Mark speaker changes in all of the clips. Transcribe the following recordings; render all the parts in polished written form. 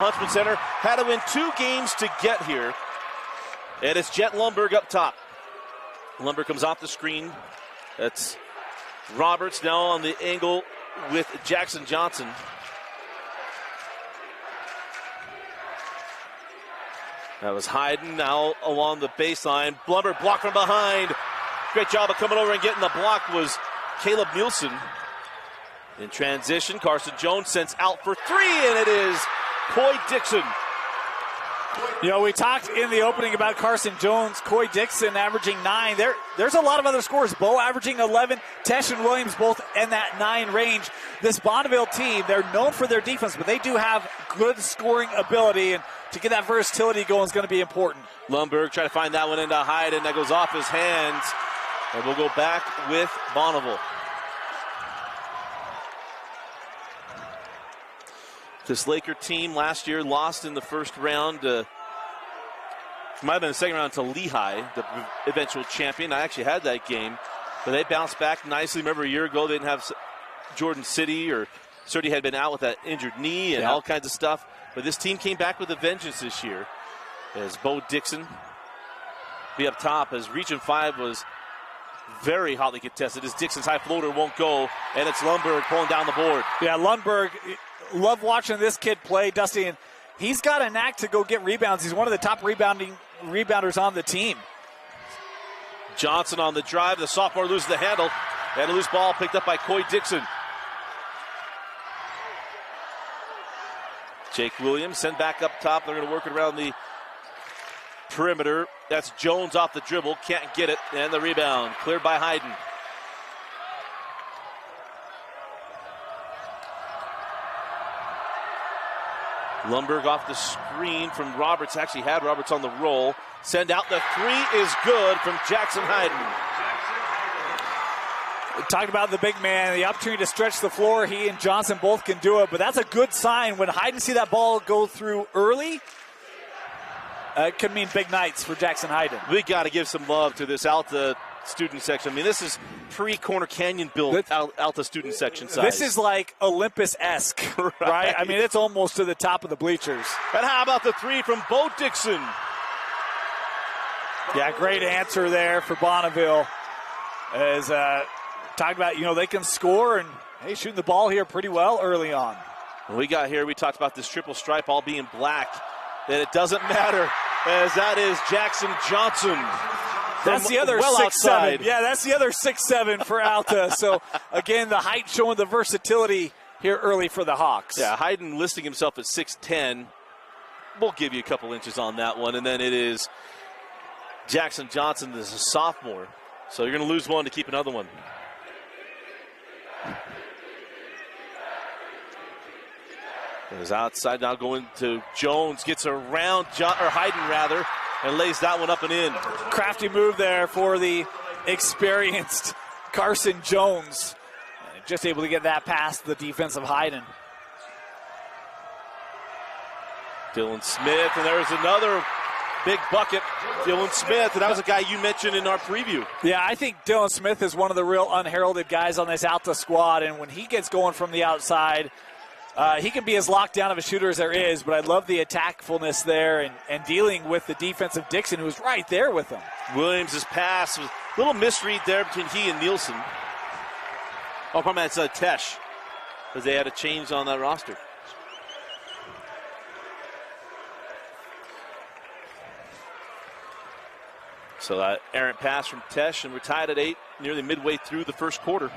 Speaker 1: Huntsman Center had to win 2 games to get here. And it's Jet Lundberg up top. Lundberg comes off the screen. That's Roberts now on the angle with Jackson Johnson. That was Hayden now along the baseline. Lundberg blocked from behind. Great job of coming over and getting the block was Caleb Nielsen. In transition, Carson Jones sends out for 3, and it is Coy Dixon.
Speaker 2: You know, we talked in the opening about Carson Jones, Coy Dixon averaging 9. There's a lot of other scores. Bo averaging 11, Tesh and Williams both in that 9 range. This Bonneville team, they're known for their defense, but they do have good scoring ability, and to get that versatility going is going to be important.
Speaker 1: Lundberg trying to find that one into Hayden. That goes off his hands, and we'll go back with Bonneville. This Laker team last year lost in the first round. Might have been the second round to Lehigh, the eventual champion. I actually had that game, but they bounced back nicely. Remember a year ago they didn't have Jordan City, or City had been out with that injured knee and all kinds of stuff. But this team came back with a vengeance this year as Bo Dixon be up top as Region 5 was very hotly contested as Dixon's high floater won't go, and it's Lundberg pulling down the board.
Speaker 2: Yeah, Lundberg, love watching this kid play, Dusty, and he's got a knack to go get rebounds. He's one of the top rebounders on the team.
Speaker 1: Johnson on the drive. The sophomore loses the handle. And a loose ball picked up by Coy Dixon. Jake Williams sent back up top. They're going to work it around the perimeter. That's Jones off the dribble. Can't get it. And the rebound cleared by Hayden. Lundberg off the screen from Roberts. Actually had Roberts on the roll. Send out the 3 is good from Jackson Hayden.
Speaker 2: Talked about the big man, the opportunity to stretch the floor. He and Johnson both can do it, but that's a good sign. When Hayden see that ball go through early, it could mean big nights for Jackson Hayden.
Speaker 1: We got to give some love to this Alta student section. I mean, this is pre-Corner Canyon built Alta student section size.
Speaker 2: This is like Olympus-esque, right? I mean, it's almost to the top of the bleachers.
Speaker 1: And how about the 3 from Bo Dixon?
Speaker 2: Yeah, great answer there for Bonneville. As talked about, you know, they can score, and hey, shooting the ball here pretty well early on.
Speaker 1: When we got here, we talked about this triple stripe all being black, and it doesn't matter, as that is Jackson Johnson.
Speaker 2: That's the other 6'7". Yeah, that's the other 6'7" for Alta. So, again, the height showing the versatility here early for the Hawks.
Speaker 1: Yeah, Hayden listing himself at 6'10". We'll give you a couple inches on that one. And then it is Jackson Johnson, this is a sophomore. So you're going to lose one to keep another one. Is outside now going to Jones, gets around Hayden and lays that one up and in.
Speaker 2: Crafty move there for the experienced Carson Jones. Just able to get that past the defensive Hayden.
Speaker 1: Dylan Smith, and there's another big bucket. Dylan Smith, and that was a guy you mentioned in our preview.
Speaker 2: Yeah, I think Dylan Smith is one of the real unheralded guys on this Alta squad, and when he gets going from the outside, he can be as locked down of a shooter as there is, but I love the attackfulness there and dealing with the defensive Dixon, who's right there with him.
Speaker 1: Williams' pass was a little misread there between he and Nielsen. Oh, probably that's Tesh, because they had a change on that roster. So that errant pass from Tesh, and we're tied at 8, nearly midway through the first quarter.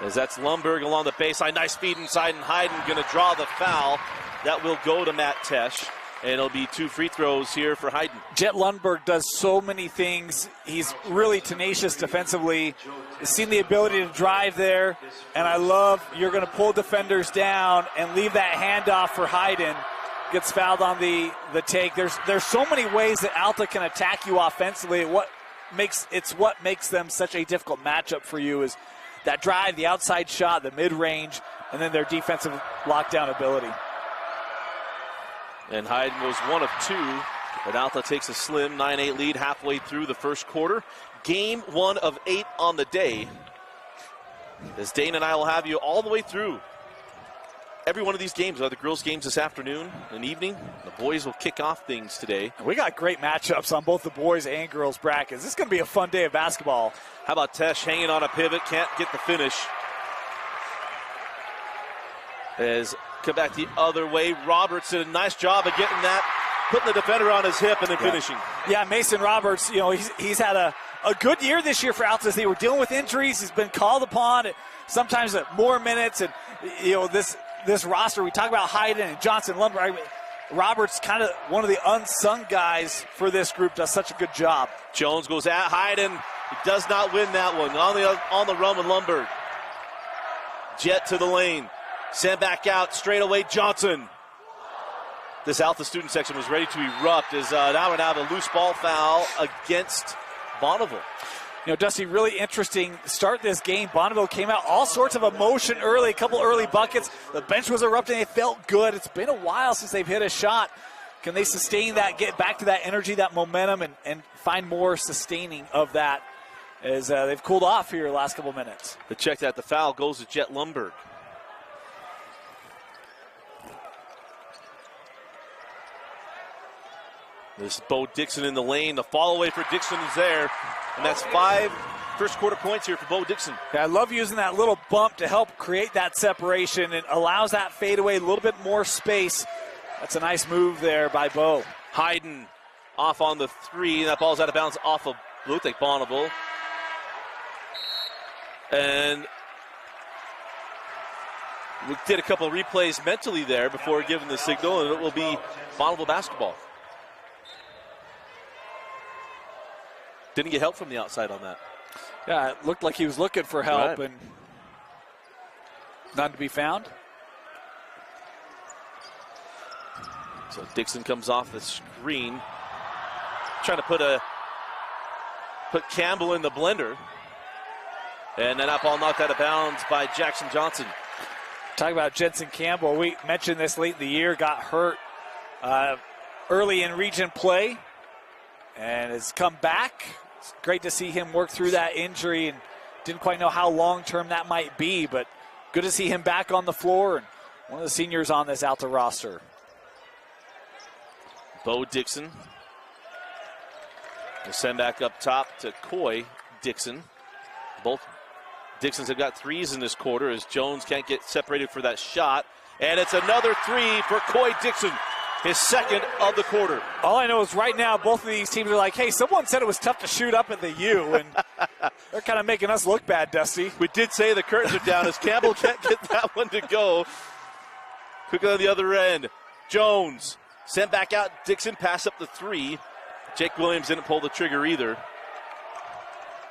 Speaker 1: As that's Lundberg along the baseline. Nice feed inside, and Hayden going to draw the foul. That will go to Matt Tesh, and it'll be 2 free throws here for Hayden.
Speaker 2: Jet Lundberg does so many things. He's really tenacious defensively. He's seen the ability to drive there, and I love you're going to pull defenders down and leave that handoff for Hayden. Gets fouled on the take. There's so many ways that Alta can attack you offensively. What makes them such a difficult matchup for you is that drive, the outside shot, the mid-range, and then their defensive lockdown ability.
Speaker 1: And Hayden was 1 of 2, but Alta takes a slim 9-8 lead halfway through the first quarter. Game 1 of 8 on the day. As Dane and I will have you all the way through. every one of these games are the girls' games this afternoon and evening. The boys will kick off things today.
Speaker 2: We got great matchups on both the boys and girls brackets. This is going to be a fun day of basketball.
Speaker 1: How about Tesh hanging on a pivot, can't get the finish. As come back the other way, Roberts did a nice job of getting that, putting the defender on his hip and then finishing.
Speaker 2: Yeah, Mason Roberts, he's had a good year this year for Alta. They were dealing with injuries. He's been called upon sometimes at more minutes. And, this roster, we talk about Hayden and Johnson Lumber. Roberts, kind of one of the unsung guys for this group, does such a good job.
Speaker 1: Jones goes at Hayden. He does not win that one. On the run with Lumberg. Jet to the lane. Send back out, straight away Johnson. This Alta student section was ready to erupt as now we're have a loose ball foul against Bonneville.
Speaker 2: Dusty, really interesting start this game. Bonneville came out all sorts of emotion early, a couple early buckets. The bench was erupting. It felt good. It's been a while since they've hit a shot. Can they sustain that, get back to that energy, that momentum, and find more sustaining of that as they've cooled off here the last couple minutes?
Speaker 1: The check that the foul goes to Jet Lumberg. This is Bo Dixon in the lane. The fall away for Dixon is there. And that's 5 first quarter points here for Bo Dixon.
Speaker 2: Yeah, I love using that little bump to help create that separation. It allows that fadeaway, a little bit more space. That's a nice move there by Bo.
Speaker 1: Hayden off on the 3. That ball's out of bounds off of Bonneville. And we did a couple of replays mentally there before giving the signal, and it will be Bonneville basketball. Didn't get help from the outside on that.
Speaker 2: Yeah, it looked like he was looking for help and none to be found.
Speaker 1: So Dixon comes off the screen, trying to put Campbell in the blender. And then that ball knocked out of bounds by Jackson Johnson.
Speaker 2: Talk about Jensen Campbell. We mentioned this late in the year, got hurt early in region play and has come back. It's great to see him work through that injury and didn't quite know how long-term that might be, but good to see him back on the floor and one of the seniors on this Alta roster.
Speaker 1: Bo Dixon will send back up top to Coy Dixon. Both Dixons have got 3s in this quarter as Jones can't get separated for that shot. And it's another 3 for Coy Dixon, his second of the quarter.
Speaker 2: All I know is right now both of these teams are like, hey, someone said it was tough to shoot up at the U, and they're kind of making us look bad, Dusty.
Speaker 1: We did say the curtains are down as Campbell can't get that one to go. Quickly on the other end, Jones sent back out. Dixon pass up the 3. Jake Williams didn't pull the trigger either.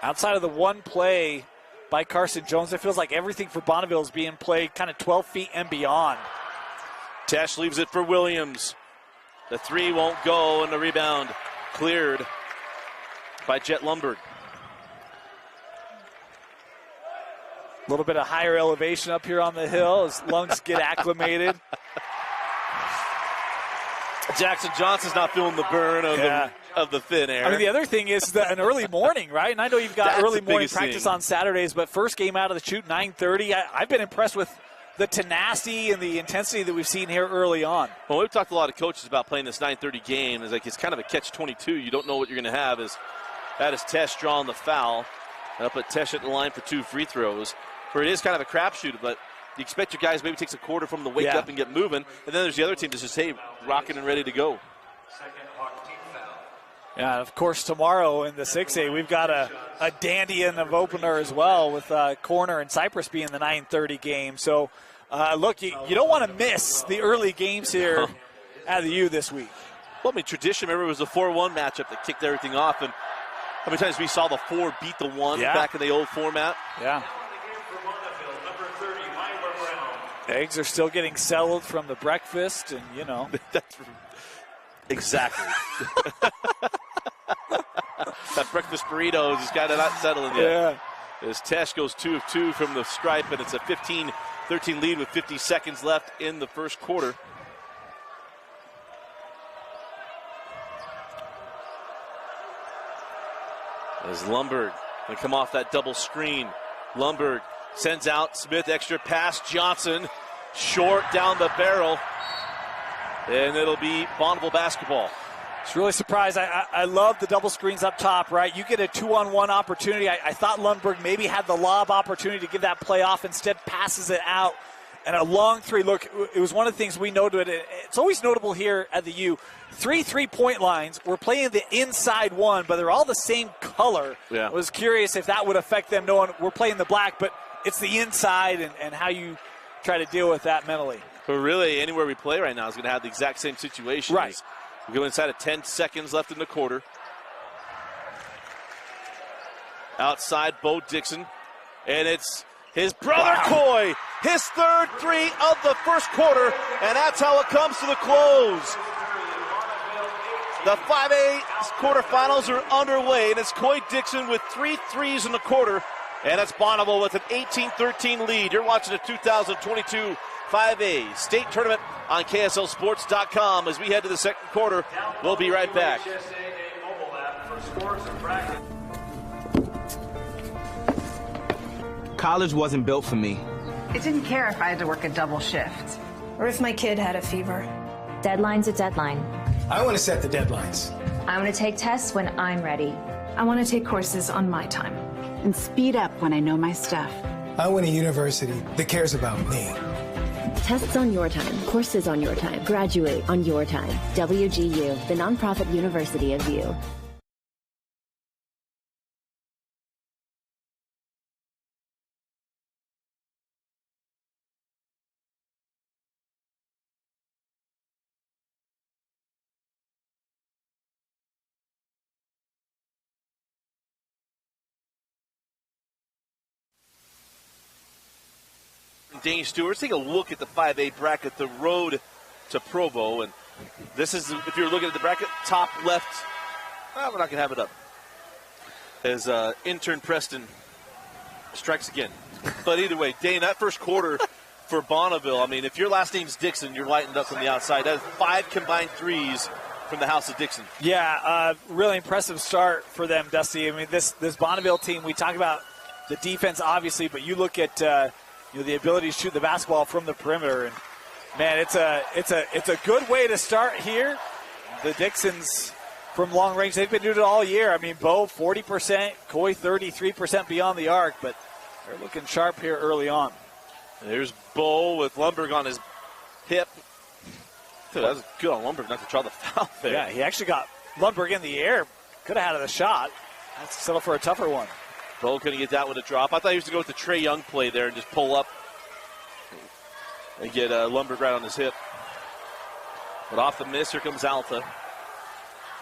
Speaker 2: Outside of the one play by Carson Jones, it feels like everything for Bonneville is being played kind of 12 feet and beyond.
Speaker 1: Tesh leaves it for Williams. The 3 won't go, and the rebound cleared by Jet Lumberg.
Speaker 2: A little bit of higher elevation up here on the hill as lungs get acclimated.
Speaker 1: Jackson Johnson's not feeling the burn of the thin air.
Speaker 2: I mean, the other thing is that an early morning, right? And I know you've got
Speaker 1: That's
Speaker 2: early morning practice
Speaker 1: thing
Speaker 2: on Saturdays, but first game out of the chute, 9:30. I've been impressed with the tenacity and the intensity that we've seen here early on.
Speaker 1: Well, we've talked to a lot of coaches about playing this 9:30 game. It's kind of a catch-22. You don't know what you're going to have. That is Tesh drawing the foul. And I'll put Tesh at the line for 2 free throws. Where it is kind of a crapshoot, but you expect your guys maybe takes a quarter from them to wake up and get moving. And then there's the other team that's just, hey, rocking and ready to go.
Speaker 2: Yeah, and of course, tomorrow in the 6A, we've got a dandy in of opener as well with Corner and Cypress being the 9:30 game. So, look, you don't want to miss the early games here at the U this week.
Speaker 1: Well, I mean, tradition, remember, it was a 4-1 matchup that kicked everything off. And how many times we saw the 4 beat the 1 back in the old format?
Speaker 2: Yeah. Eggs are still getting settled from the breakfast, and, you know.
Speaker 1: That's exactly. That breakfast burrito has got to not settle in yet. Yeah. As Tesh goes 2 of 2 from the stripe, and it's a 15-13 lead with 50 seconds left in the first quarter. As Lumberg going to come off that double screen. Lumberg sends out Smith, extra pass. Johnson short down the barrel, and it'll be Bonneville basketball.
Speaker 2: It's really surprised. I love the double screens up top, right? You get a 2-on-1 opportunity. I thought Lundberg maybe had the lob opportunity to give that play off. Instead, passes it out. And a long three. Look, it was one of the things we noted. It's always notable here at the U. 3 3-point lines. We're playing the inside one, but they're all the same color.
Speaker 1: Yeah.
Speaker 2: I was curious if that would affect them knowing we're playing the black, but it's the inside and how you try to deal with that mentally.
Speaker 1: But really, anywhere we play right now is going to have the exact same situation.
Speaker 2: Right.
Speaker 1: We go inside of 10 seconds left in the quarter. Outside, Bo Dixon. And it's his brother, Coy. His third three of the first quarter. And that's how it comes to the close. The 5A quarterfinals are underway. And it's Coy Dixon with 3 threes in the quarter. And it's Bonneville with an 18-13 lead. You're watching the 2022 5A state tournament on KSLSports.com as we head to the second quarter. We'll be right back.
Speaker 3: College wasn't built for me.
Speaker 4: I didn't care if I had to work a double shift.
Speaker 5: Or if my kid had a fever.
Speaker 6: Deadline's a deadline.
Speaker 7: I want to set the deadlines.
Speaker 6: I want to take tests when I'm ready.
Speaker 5: I want to take courses on my time.
Speaker 4: And speed up when I know my stuff.
Speaker 7: I want a university that cares about me.
Speaker 8: Tests on your time, courses on your time, graduate on your time. WGU, the nonprofit university of you.
Speaker 1: Dane Stewart. Let's take a look at the 5A bracket, the road to Provo. And this is, if you're looking at the bracket, top left. We're not going to have it up. As intern Preston strikes again. But either way, Dane, that first quarter for Bonneville, I mean, if your last name's Dixon, you're lightened up from the outside. That is 5 combined threes from the house of Dixon.
Speaker 2: Yeah, really impressive start for them, Dusty. I mean, this Bonneville team, we talk about the defense, obviously, but you look at the ability to shoot the basketball from the perimeter, and man, it's a good way to start here. The Dixons from long range, they've been doing it all year. I mean, Bo 40%, Coy 33% beyond the arc, but they're looking sharp here early on.
Speaker 1: And there's Bo with Lundberg on his hip. That was good on Lundberg not to draw the foul there.
Speaker 2: Yeah, he actually got Lundberg in the air. Could have had the shot. That's settle for a tougher one.
Speaker 1: Bo couldn't get that with a drop. I thought he was going to go with the Trey Young play there and just pull up and get Lundberg right on his hip. But off the miss, here comes Alta.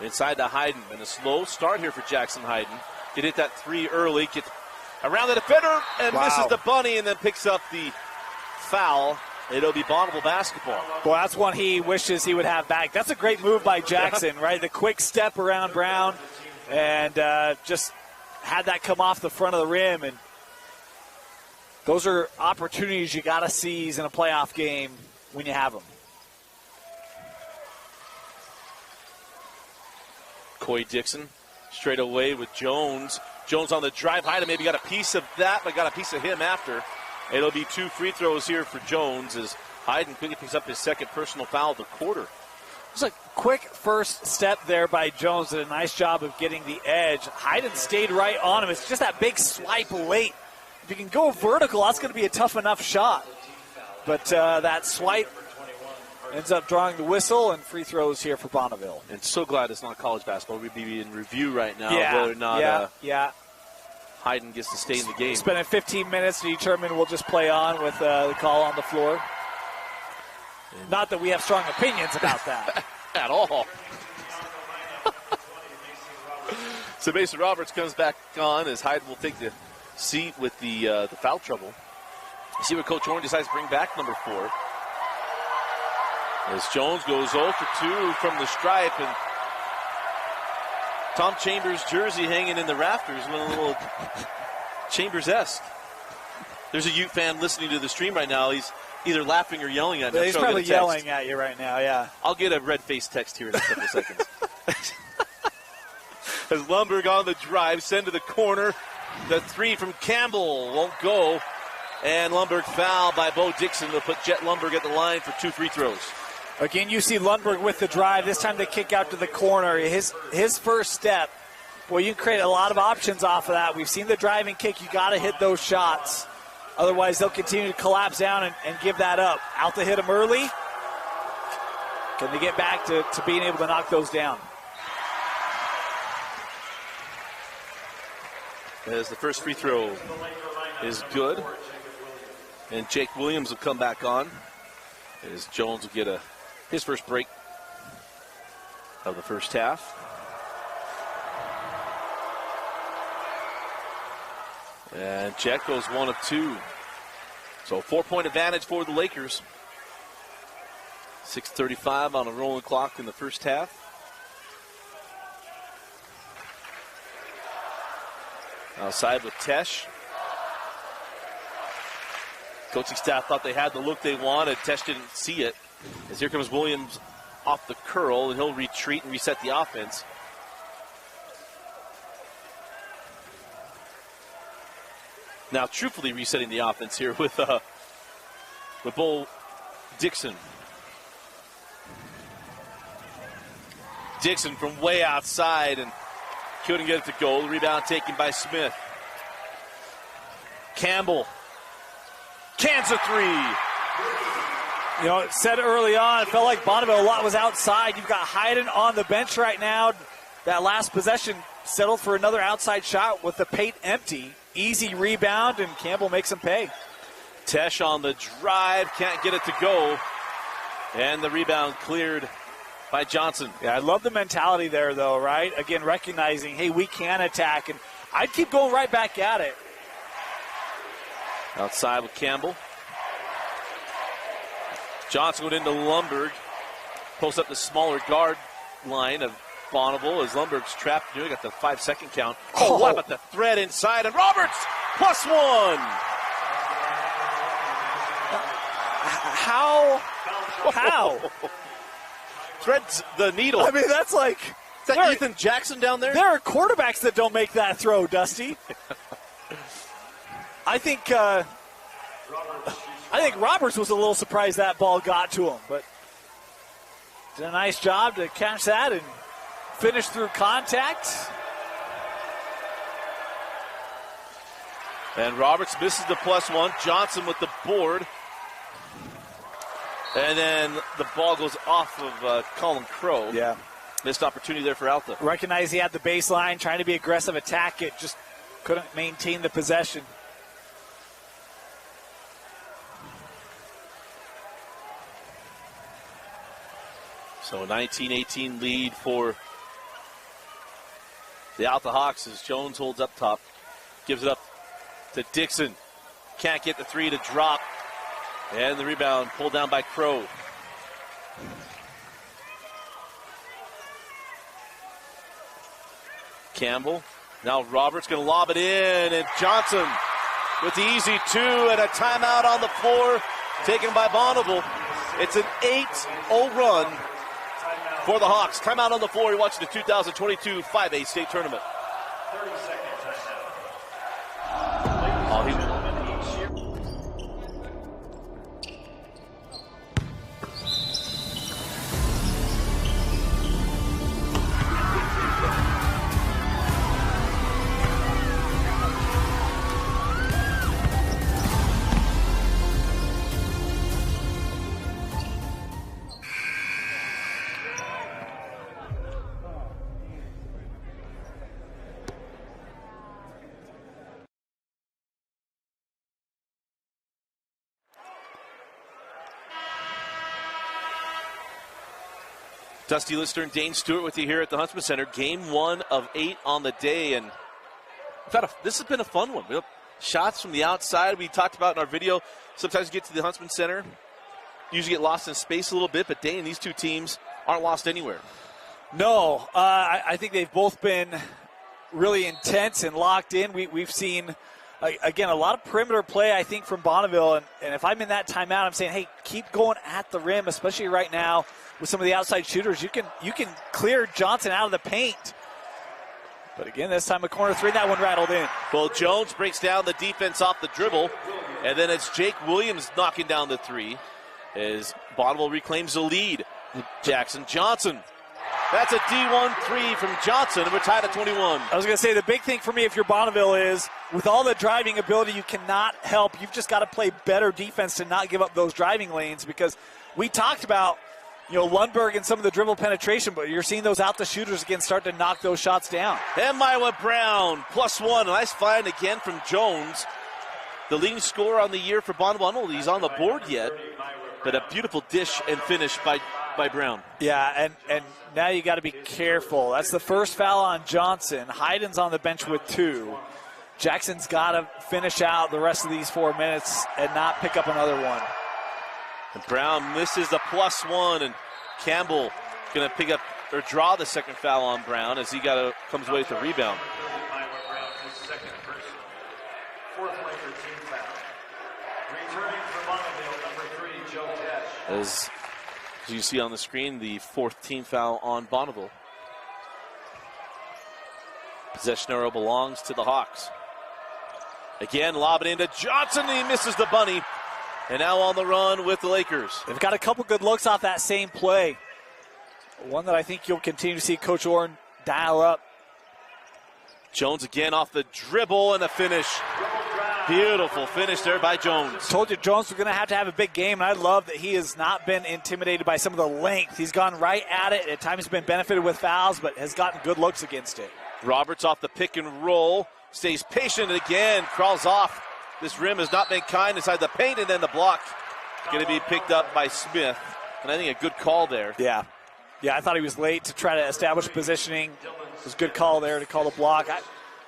Speaker 1: Inside to Hayden. And a slow start here for Jackson Hayden. Could hit that three early. Gets around the defender and misses the bunny and then picks up the foul. It'll be Bonneville basketball.
Speaker 2: Well, that's one he wishes he would have back. That's a great move by Jackson, right? The quick step around Brown and just had that come off the front of the rim. And those are opportunities you got to seize in a playoff game when you have them.
Speaker 1: Coy Dixon straight away with Jones. Jones on the drive. Hayden maybe got a piece of that, but got a piece of him after. It'll be 2 free throws here for Jones as Hayden quickly picks up his second personal foul of the quarter.
Speaker 2: It's a quick first step there by Jones. Did a nice job of getting the edge. Hayden stayed right on him. It's just that big swipe late. If you can go vertical, that's going to be a tough enough shot. But that swipe ends up drawing the whistle, and free throws here for Bonneville.
Speaker 1: And so glad it's not college basketball. We'd be in review right now whether or not Hayden gets to stay in the game.
Speaker 2: Spending 15 minutes to determine we'll just play on with the call on the floor. Not that we have strong opinions about that.
Speaker 1: At all. So Mason Roberts comes back on as Hayden will take the seat with the foul trouble. You see what Coach Horn decides to bring back number 4. As Jones goes 0 for 2 from the stripe, and Tom Chambers' jersey hanging in the rafters went a little Chambers-esque. There's a Ute fan listening to the stream right now. He's either laughing or yelling at me.
Speaker 2: He's probably yelling at you right now, yeah.
Speaker 1: I'll get a red-faced text here in a couple of seconds. As Lundberg on the drive, send to the corner. The three from Campbell won't go. And Lundberg fouled by Bo Dixon to put Jet Lundberg at the line for 2 free throws.
Speaker 2: Again, you see Lundberg with the drive. This time they kick out to the corner. His first step. Boy, you can create a lot of options off of that. We've seen the driving kick. You got to hit those shots. Otherwise, they'll continue to collapse down and give that up. Alta hit him early. Can they get back to being able to knock those down?
Speaker 1: As the first free throw is good. And Jake Williams will come back on. As Jones will get his first break of the first half. And Jet goes 1 of 2. So 4-point advantage for the Lakers. 6:35 on a rolling clock in the first half. Outside with Tesh. Coaching staff thought they had the look they wanted. Tesh didn't see it. As here comes Williams off the curl, and he'll retreat and reset the offense. Now, truthfully, resetting the offense here with Bo Dixon. Dixon from way outside and couldn't get it to go. The rebound taken by Smith. Campbell. Cans a 3.
Speaker 2: You know, it said early on, it felt like Bonneville a lot was outside. You've got Hayden on the bench right now. That last possession settled for another outside shot with the paint empty. Easy rebound, and Campbell makes him pay.
Speaker 1: Tesh on the drive, can't get it to go. And the rebound cleared by Johnson.
Speaker 2: Yeah, I love the mentality there, though, right? Again, recognizing, hey, we can attack, and I'd keep going right back at it.
Speaker 1: Outside with Campbell. Johnson went into Lundberg. Post up the smaller guard line of Bonneville as Lundberg's trapped. You got the 5-second count. Oh, what about the thread inside? And Roberts +1.
Speaker 2: How?
Speaker 1: Threads the needle.
Speaker 2: I mean, that's like...
Speaker 1: Is that Ethan Jackson down there?
Speaker 2: There are quarterbacks that don't make that throw, Dusty. I think Roberts was a little surprised that ball got to him, but did a nice job to catch that and finish through contact.
Speaker 1: And Roberts misses the +1. Johnson with the board. And then the ball goes off of Colin Crow.
Speaker 2: Yeah.
Speaker 1: Missed opportunity there for Alta.
Speaker 2: Recognize he had the baseline, trying to be aggressive, attack it, just couldn't maintain the possession.
Speaker 1: So a 19-18 lead for the Alta Hawks as Jones holds up top. Gives it up to Dixon. Can't get the 3 to drop. And the rebound pulled down by Crow. Campbell. Now Roberts going to lob it in. And Johnson with the easy 2 and a timeout on the floor taken by Bonneville. It's an 8-0 run for the Hawks. Timeout on the floor. You're watching the 2022 5A state tournament. 30-second touchdown. Dusty Lister and Dane Stewart with you here at the Huntsman Center. Game 1 of 8 on the day, and this has been a fun one. Shots from the outside we talked about in our video. Sometimes you get to the Huntsman Center, usually get lost in space a little bit, but Dane, these two teams aren't lost anywhere.
Speaker 2: No, I think they've both been really intense and locked in. We've seen, again, a lot of perimeter play, I think, from Bonneville, and if I'm in that timeout, I'm saying, hey, keep going at the rim, especially right now. With some of the outside shooters, you can clear Johnson out of the paint. But again, this time a corner 3, that one rattled in.
Speaker 1: Well, Jones breaks down the defense off the dribble. And then it's Jake Williams knocking down the three as Bonneville reclaims the lead. Jackson Johnson. That's a D1 3 from Johnson, and we're tied at 21.
Speaker 2: I was going to say, the big thing for me if you're Bonneville is, with all the driving ability, you cannot help. You've just got to play better defense to not give up those driving lanes, because we talked about, Lundberg and some of the dribble penetration, but you're seeing those Alta shooters again start to knock those shots down.
Speaker 1: And Mywa Brown, +1. A nice find again from Jones. The leading scorer on the year for Bonneville. I don't know that he's on the board yet, but a beautiful dish and finish by Brown.
Speaker 2: Yeah, and now you got to be careful. That's the first foul on Johnson. Hayden's on the bench with 2. Jackson's got to finish out the rest of these 4 minutes and not pick up another one.
Speaker 1: And Brown misses the +1, and Campbell going to pick up or draw the second foul on Brown as he comes away with the rebound. As you see on the screen, the 4th team foul on Bonneville. Possession arrow belongs to the Hawks. Again, lob it into Johnson, and he misses the bunny. And now on the run with the Lakers.
Speaker 2: They've got a couple good looks off that same play. One that I think you'll continue to see Coach Orn dial up.
Speaker 1: Jones again off the dribble and a finish. Beautiful finish there by Jones.
Speaker 2: Told you Jones was going to have a big game, and I love that he has not been intimidated by some of the length. He's gone right at it. At times been benefited with fouls, but has gotten good looks against it.
Speaker 1: Roberts off the pick and roll. Stays patient again. Crawls off. This rim has not been kind inside the paint, and then the block going to be picked up by Smith. And I think a good call there.
Speaker 2: Yeah, I thought he was late to try to establish positioning. It was a good call there to call the block.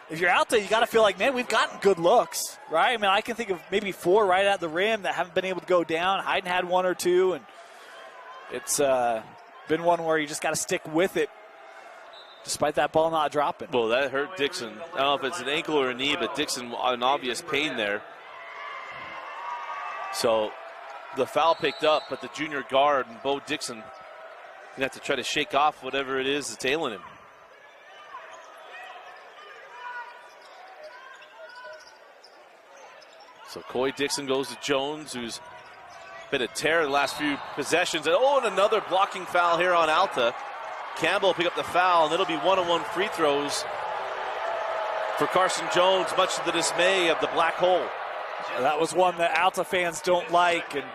Speaker 2: If you're out there, you got to feel like, man, we've gotten good looks, right? I mean, I can think of maybe 4 right at the rim that haven't been able to go down. Hayden had 1 or 2, and it's been one where you just got to stick with it despite that ball not dropping.
Speaker 1: Well, that hurt Dixon. I don't know if it's an ankle or a knee, but Dixon in obvious pain there. So the foul picked up, but the junior guard, Bo Dixon, going to have to try to shake off whatever it is that's ailing him. So Coy Dixon goes to Jones, who's been a tear in the last few possessions. And another blocking foul here on Alta. Campbell pick up the foul, and it'll be one-on-one free throws for Carson Jones, much to the dismay of the Black Hole.
Speaker 2: That was one that Alta fans don't like, and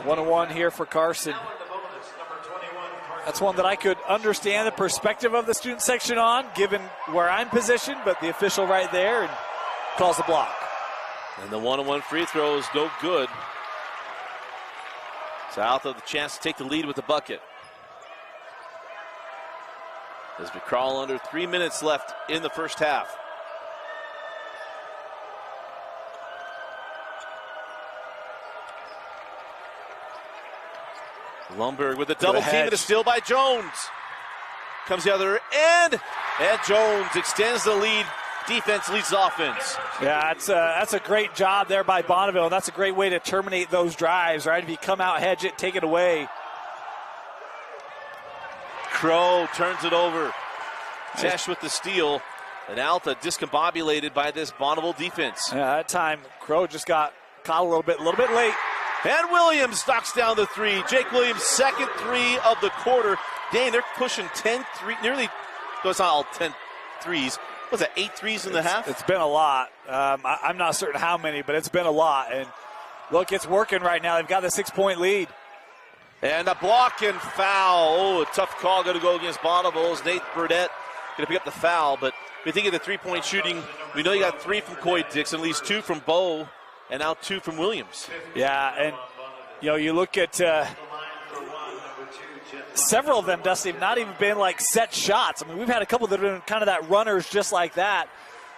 Speaker 2: 1-1 here for Carson. That's one that I could understand the perspective of the student section on, given where I'm positioned, but the official right there and calls the block.
Speaker 1: And the one-on-one free throw is no good. So Alta the chance to take the lead with the bucket. As we crawl under 3 minutes left in the first half. Lundberg with a double team and a steal by Jones. Comes the other end, and Jones extends the lead. Defense leads offense.
Speaker 2: Yeah, that's a great job there by Bonneville, and that's a great way to terminate those drives, right? If you come out, hedge it, take it away.
Speaker 1: Crow turns it over. Tesh with the steal, and Alta discombobulated by this Bonneville defense.
Speaker 2: Yeah, that time Crow just got caught a little bit late.
Speaker 1: And Williams knocks down the 3. Jake Williams' second 3 of the quarter. Dang, they're pushing 10 3, nearly, no, it's not all 10 threes. What's that, 8 threes in the half?
Speaker 2: It's been a lot. I'm not certain how many, but it's been a lot. And look, it's working right now. They've got the 6-point lead.
Speaker 1: And a block and foul. Oh, a tough call going to go against Bonneville's. Nate Burdett going to pick up the foul. But if you think of the 3-point shooting, we know you got 3 from Coy Dixon, at least 2 from Bo, and now 2 from Williams.
Speaker 2: Yeah, and you look at several of them, Dusty, have not even been like set shots. I mean, we've had a couple that have been kind of that runners just like that.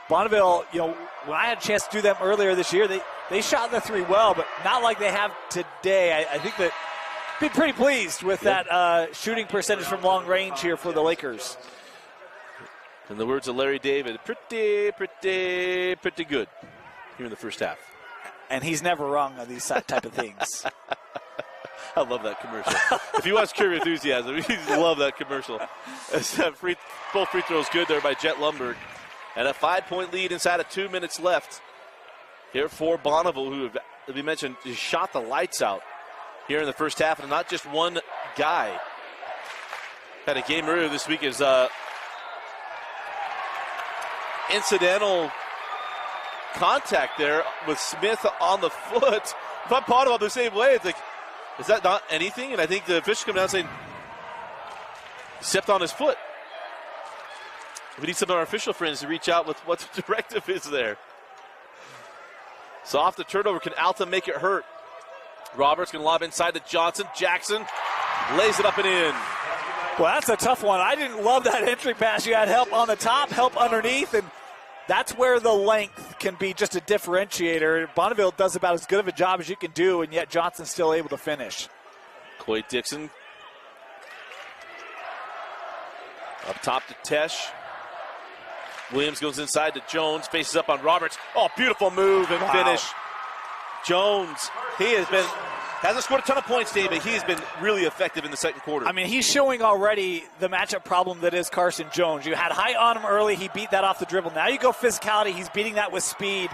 Speaker 2: Bonneville, when I had a chance to do them earlier this year, they shot the 3 well, but not like they have today. I think that be pretty pleased with that shooting percentage from long range here for the Lakers.
Speaker 1: In the words of Larry David, pretty good here in the first half.
Speaker 2: And he's never wrong on these type of things.
Speaker 1: I love that commercial. If you watch Curb Your Enthusiasm, you love that commercial. Both free throws good there by Jet Lundberg. And a 5-point lead inside of 2 minutes left. here for Bonneville, who, as we mentioned, just shot the lights out here in the first half, and not just one guy. Had a game earlier this week as incidental contact there with Smith on the foot. If I'm Bonneville the same way, it's like, is that not anything? And I think the officials come down saying, stepped on his foot. We need some of our official friends to reach out with what the directive is there. So off the turnover, can Alta make it hurt? Roberts can lob inside to Johnson. Jackson lays it up and in.
Speaker 2: Well, that's a tough one. I didn't love that entry pass. You had help on the top, help underneath, and that's where the length can be just a differentiator. Bonneville does about as good of a job as you can do, and yet Johnson's still able to finish.
Speaker 1: Coy Dixon. Up top to Tesh. Williams goes inside to Jones, faces up on Roberts. Oh, beautiful move and finish. Jones, he hasn't scored a ton of points today, but he's been really effective in the second quarter.
Speaker 2: I mean, he's showing already the matchup problem that is Carson Jones. You had high on him early. He beat that off the dribble. Now you go physicality. He's beating that with speed.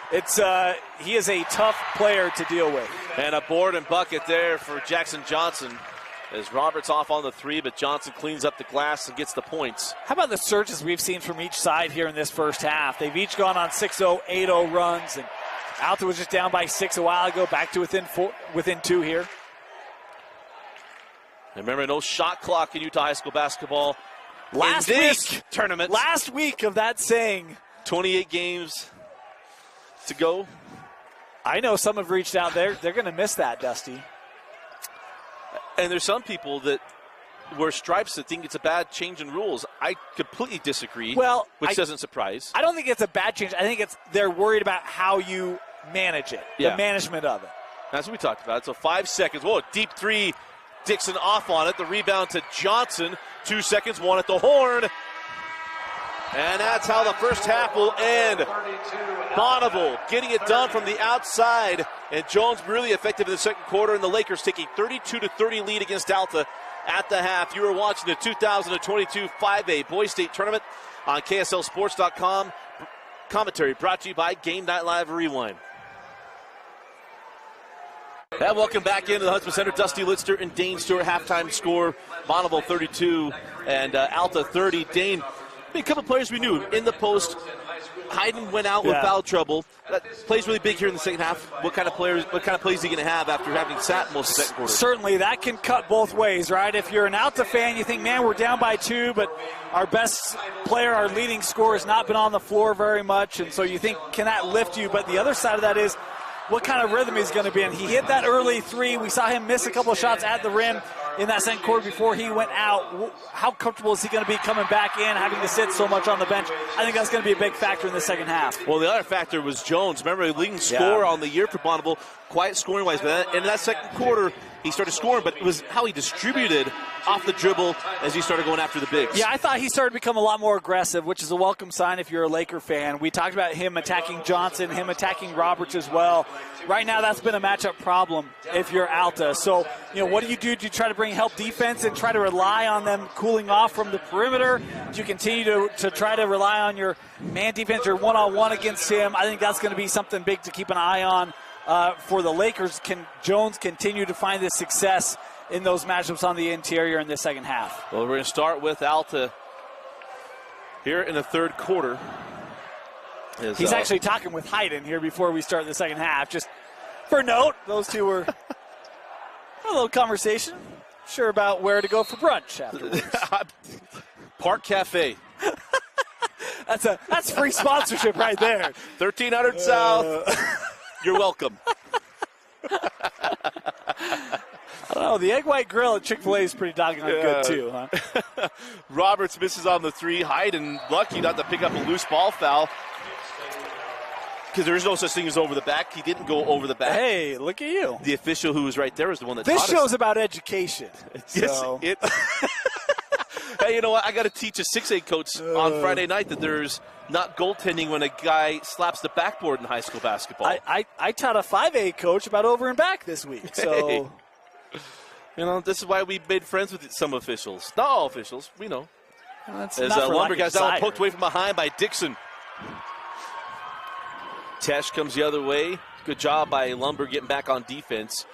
Speaker 2: He is a tough player to deal with.
Speaker 1: And a board and bucket there for Jackson Johnson. As Roberts off on the three, but Johnson cleans up the glass and gets the points.
Speaker 2: How about the surges we've seen from each side here in this first half? They've each gone on 6-0, 8-0 runs, and Alta was just down by 6 a while ago, back to within 2 here.
Speaker 1: And remember, no shot clock in Utah high school basketball
Speaker 2: Last
Speaker 1: in this
Speaker 2: week,
Speaker 1: tournament.
Speaker 2: Last week of that saying.
Speaker 1: 28 games to go.
Speaker 2: I know some have reached out there. They're going to miss that, Dusty.
Speaker 1: And there's some people that wear stripes that think it's a bad change in rules. I completely disagree, which doesn't surprise.
Speaker 2: I don't think it's a bad change. I think they're worried about how you manage it, the management of it.
Speaker 1: That's what we talked about. So 5 seconds. Whoa, deep three. Dixon off on it. The rebound to Johnson. 2 seconds, one at the horn. And that's how the first half will end. Bonneville getting it done from the outside. And Jones really effective in the second quarter. And the Lakers taking 32-30 lead against Alta at the half. You are watching the 2022 5A Boys State Tournament on KSLSports.com. Commentary brought to you by Game Night Live Rewind. And welcome back into the Huntsman Center. Dusty Litster and Dane Stewart. Halftime score. Bonneville 32 and Alta 30. Dane, a couple of players we knew in the post. Hayden went out with foul trouble. That plays really big here in the second half. What kind of plays are he going to have after having sat most of the second quarter?
Speaker 2: Certainly, that can cut both ways, right? If you're an Alta fan, you think, man, we're down by 2, but our best player, our leading scorer, has not been on the floor very much, and so you think, can that lift you? But the other side of that is, what kind of rhythm he's going to be in. He hit that early three. We saw him miss a couple of shots at the rim in that second quarter before he went out. How comfortable is he going to be coming back in, having to sit so much on the bench? I think that's going to be a big factor in the second half.
Speaker 1: Well, the other factor was Jones. Remember, the leading scorer on the year for Bonneville, quiet scoring-wise. But in that second quarter, he started scoring, but it was how he distributed off the dribble as he started going after the bigs.
Speaker 2: Yeah, I thought he started to become a lot more aggressive, which is a welcome sign if you're a Laker fan. We talked about him attacking Johnson, him attacking Roberts as well. Right now, that's been a matchup problem if you're Alta. So, what do? Do you try to bring help defense and try to rely on them cooling off from the perimeter? Do you continue to try to rely on your man defense or one-on-one against him? I think that's going to be something big to keep an eye on for the Lakers. Can Jones continue to find this success in those matchups on the interior in the second half?
Speaker 1: Well, we're going to start with Alta here in the third quarter.
Speaker 2: He's actually talking with Hayden here before we start the second half. Just for note, those two were a little conversation. Sure about where to go for brunch afterwards.
Speaker 1: Park Cafe.
Speaker 2: That's free sponsorship right there.
Speaker 1: 1300 South. You're welcome.
Speaker 2: I don't know. The Egg White Grill at Chick-fil-A is pretty doggone good too, huh?
Speaker 1: Roberts misses on the three. Hayden lucky not to pick up a loose ball foul. Because there is no such thing as over the back. He didn't go over the back.
Speaker 2: Hey, look at you.
Speaker 1: The official who was right there is the one that
Speaker 2: this
Speaker 1: taught us.
Speaker 2: This show's about education. So.
Speaker 1: Yes, hey, you know what? I got to teach a 6A coach on Friday night that there's not goaltending when a guy slaps the backboard in high school basketball.
Speaker 2: I taught a 5A coach about over and back this week. So,
Speaker 1: hey. This is why we made friends with some officials. Not all officials, we know.
Speaker 2: Well,
Speaker 1: as Lumber guys that one poked away from behind by Dixon. Tesh comes the other way. Good job by Lundberg getting back on defense.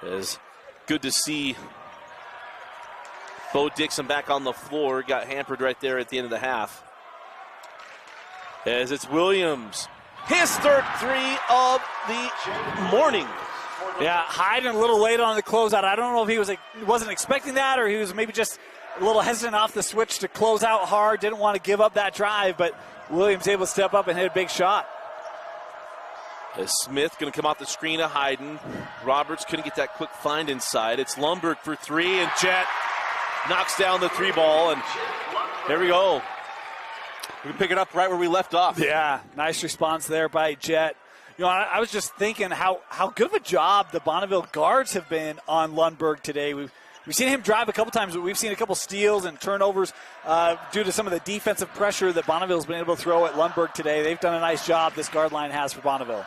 Speaker 1: It's good to see Bo Dixon back on the floor. Got hampered right there at the end of the half. As it's Williams. His third three of the morning.
Speaker 2: Yeah, Hyden a little late on the closeout. I don't know if he wasn't expecting that, or he was maybe just a little hesitant off the switch to close out hard. Didn't want to give up that drive, but Williams able to step up and hit a big shot.
Speaker 1: As Smith going to come off the screen of Hyden. Roberts couldn't get that quick find inside. It's Lundberg for three, and Jet knocks down the three ball, and there we go. We can pick it up right where we left off.
Speaker 2: Yeah, nice response there by Jet. You know, I was just thinking how good of a job the Bonneville guards have been on Lundberg today. We've seen him drive a couple times, but we've seen a couple steals and turnovers due to some of the defensive pressure that Bonneville's been able to throw at Lundberg today. They've done a nice job, this guard line has, for Bonneville.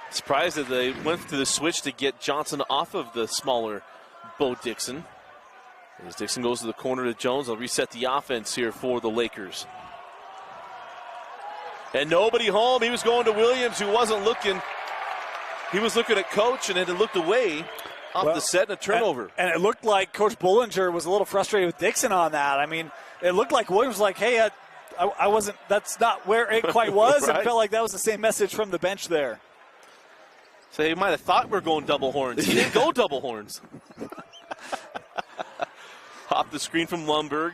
Speaker 1: Surprised that they went to the switch to get Johnson off of the smaller Bo Dixon. As Dixon goes to the corner to Jones, they'll reset the offense here for the Lakers. And nobody home. He was going to Williams, who wasn't looking. He was looking at Coach and had looked away off the set and a turnover.
Speaker 2: And it looked like Coach Bollinger was a little frustrated with Dixon on that. I mean, it looked like Williams was like, hey, I wasn't, that's not where it quite was.
Speaker 1: Right?
Speaker 2: And felt like that was the same message from the bench there.
Speaker 1: So he might have thought we were going double horns. He didn't go double horns. Off the screen from Lundberg.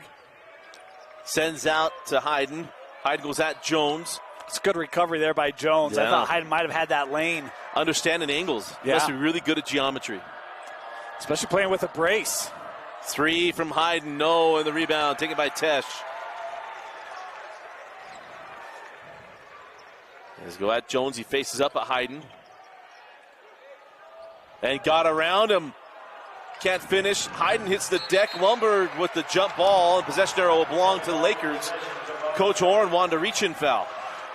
Speaker 1: Sends out to Hyden. Hyden goes at Jones.
Speaker 2: It's a good recovery there by Jones.
Speaker 1: Yeah.
Speaker 2: I thought Hyden might have had that lane.
Speaker 1: Understanding angles.
Speaker 2: Yeah.
Speaker 1: Must be really good at geometry.
Speaker 2: Especially playing with a brace.
Speaker 1: Three from Hyden. No, and the rebound taken by Tesh. Let's go at Jones. He faces up at Hyden. And got around him. Can't finish. Hyden hits the deck. Lundberg with the jump ball. And possession arrow will belong to the Lakers. Coach Horn wanted a reach-in foul.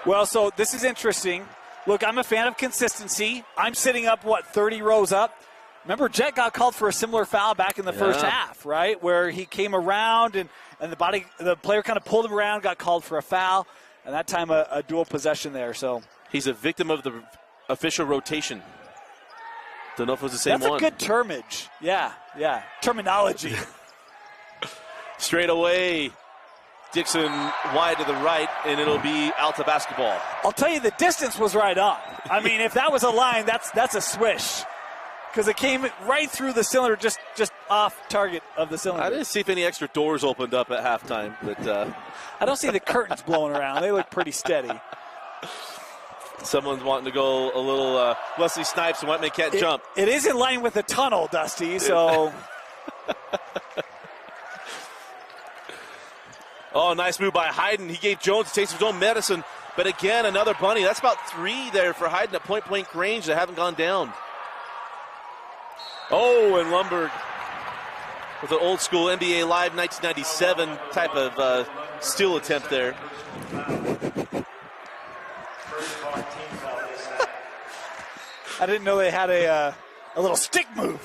Speaker 2: Well, so this is interesting. Look, I'm a fan of consistency. I'm sitting up, 30 rows up. Remember, Jet got called for a similar foul back in the first half, right? Where he came around and the player kind of pulled him around, got called for a foul, and that time a dual possession there. So
Speaker 1: he's a victim of the official rotation. Don't know if it was the same one.
Speaker 2: That's a good termage. Yeah. Terminology.
Speaker 1: Straight away. Dixon wide to the right, and it'll be Alta basketball.
Speaker 2: I'll tell you, the distance was right on. I mean, if that was a line, that's a swish. Because it came right through the cylinder, just off target of the cylinder.
Speaker 1: I didn't see if any extra doors opened up at halftime. But
Speaker 2: I don't see the curtains blowing around. They look pretty steady.
Speaker 1: Someone's wanting to go a little Wesley Snipes and White Man Can't Jump.
Speaker 2: It is in line with the tunnel, Dusty, so...
Speaker 1: Oh, nice move by Hyden. He gave Jones a taste of his own medicine. But again, another bunny. That's about three there for Hyden at point-blank range that haven't gone down. Oh, and Lundberg with an old-school NBA Live 1997 type of steal attempt there.
Speaker 2: I didn't know they had a little stick move.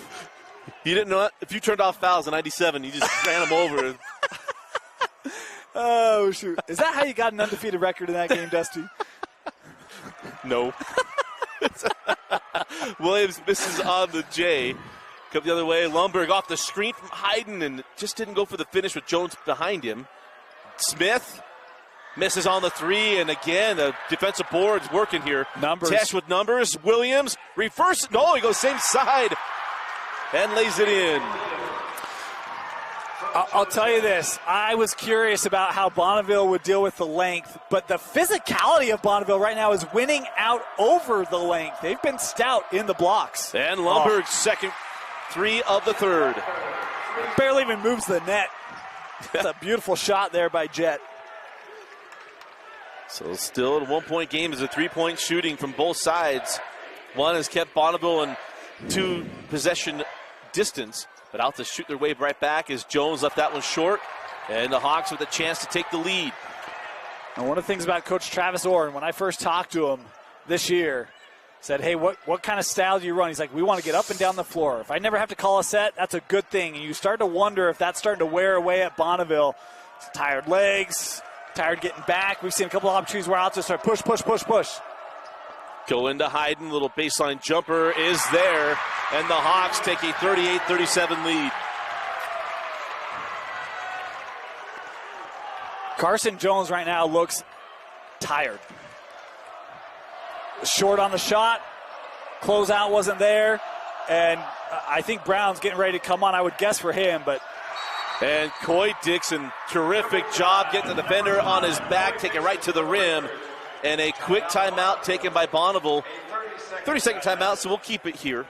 Speaker 1: You didn't know that? If you turned off fouls in 97, you just ran them over.
Speaker 2: Oh, shoot. Is that how you got an undefeated record in that game, Dusty?
Speaker 1: No. Williams misses on the J. Come the other way. Lundberg off the screen from Hyden and just didn't go for the finish with Jones behind him. Smith misses on the three, and again, the defensive board's working here.
Speaker 2: Numbers.
Speaker 1: Tesh with numbers. Williams reverse. No, he goes same side and lays it in.
Speaker 2: I'll tell you this. I was curious about how Bonneville would deal with the length, but the physicality of Bonneville right now is winning out over the length. They've been stout in the blocks.
Speaker 1: And Lundberg's second three of the third.
Speaker 2: Barely even moves the net. That's a beautiful shot there by Jet.
Speaker 1: So still a one-point game is a three-point shooting from both sides. One has kept Bonneville in two possession distance, but out to shoot their way right back as Jones left that one short, and the Hawks with a chance to take the lead.
Speaker 2: And one of the things about Coach Travis Orrin, when I first talked to him this year, said, hey, what kind of style do you run? He's like, we want to get up and down the floor. If I never have to call a set, that's a good thing. And you start to wonder if that's starting to wear away at Bonneville. It's tired legs, tired getting back. We've seen a couple of opportunities where Alta start push.
Speaker 1: Go into Hayden, little baseline jumper is there, and the Hawks take a 38-37 lead.
Speaker 2: Carson Jones right now looks tired. Short on the shot, closeout wasn't there, and I think Brown's getting ready to come on, I would guess for him, but.
Speaker 1: And Coy Dixon, terrific job getting the defender on his back, take it right to the rim, and a quick timeout taken by Bonneville. 30-second timeout, so we'll keep it here.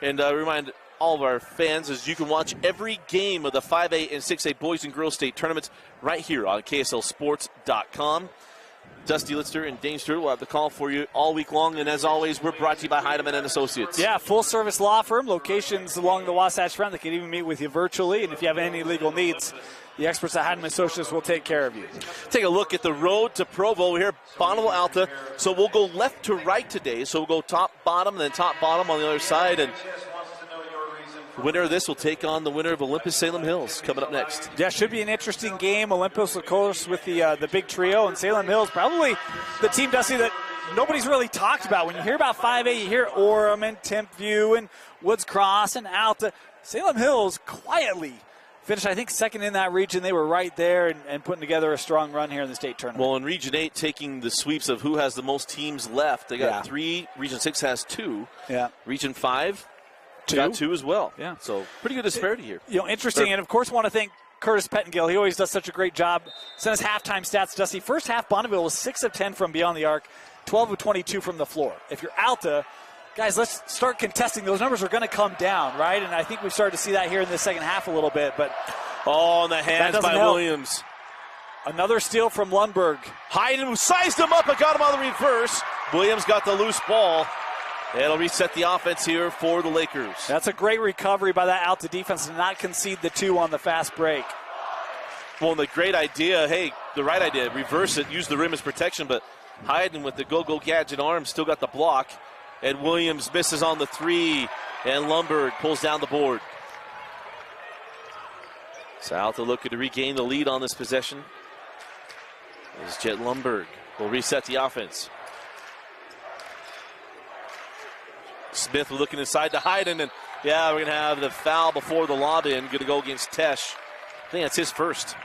Speaker 1: And remind all of our fans is you can watch every game of the 5A and 6A boys and girls state tournaments right here on KSLSports.com. Dusty Litster and Dane Stewart will have the call for you all week long. And as always, we're brought to you by Heidemann and Associates.
Speaker 2: Yeah, full-service law firm, locations along the Wasatch Front. They can even meet with you virtually. And if you have any legal needs, the experts at Heidemann Associates will take care of you.
Speaker 1: Take a look at the road to Provo. We're here, Bonneville, Alta. So we'll go left to right today. So we'll go top, bottom, and then top, bottom on the other side. And the winner of this will take on the winner of Olympus Salem Hills coming up next.
Speaker 2: Yeah, should be an interesting game. Olympus, of course, with the big trio, and Salem Hills probably the team, Dusty, that nobody's really talked about. When you hear about 5A, you hear Orem and Timpview and Woods Cross and Alta. Salem Hills quietly finished, I think, second in that region. They were right there and putting together a strong run here in the state tournament.
Speaker 1: Well, in Region 8, taking the sweeps of who has the most teams left. They got 3. Region 6 has 2.
Speaker 2: Yeah.
Speaker 1: Region 5 got 2 as well.
Speaker 2: Yeah.
Speaker 1: So pretty good disparity here.
Speaker 2: You know, interesting. And, of course, want to thank Curtis Pettengill. He always does such a great job. Send us halftime stats, Dusty. First half, Bonneville was 6 of 10 from beyond the arc, 12 of 22 from the floor. If you're Alta, guys, let's start contesting. Those numbers are going to come down, right? And I think we've started to see that here in the second half a little bit. But
Speaker 1: on the hands by Williams.
Speaker 2: Another steal from Lundberg.
Speaker 1: Hayden sized him up and got him on the reverse. Williams got the loose ball. It'll reset the offense here for the Lakers.
Speaker 2: That's a great recovery by that Alta defense to not concede the 2 on the fast break.
Speaker 1: Well, the great idea, the right idea, reverse it, use the rim as protection, but Hayden with the go-go gadget arm still got the block, and Williams misses on the 3, and Lundberg pulls down the board. So Alta looking to regain the lead on this possession. As Jet Lundberg will reset the offense. Smith looking inside to Hayden, and we're going to have the foul before the lob in. Going to go against Tesh. I think that's his first.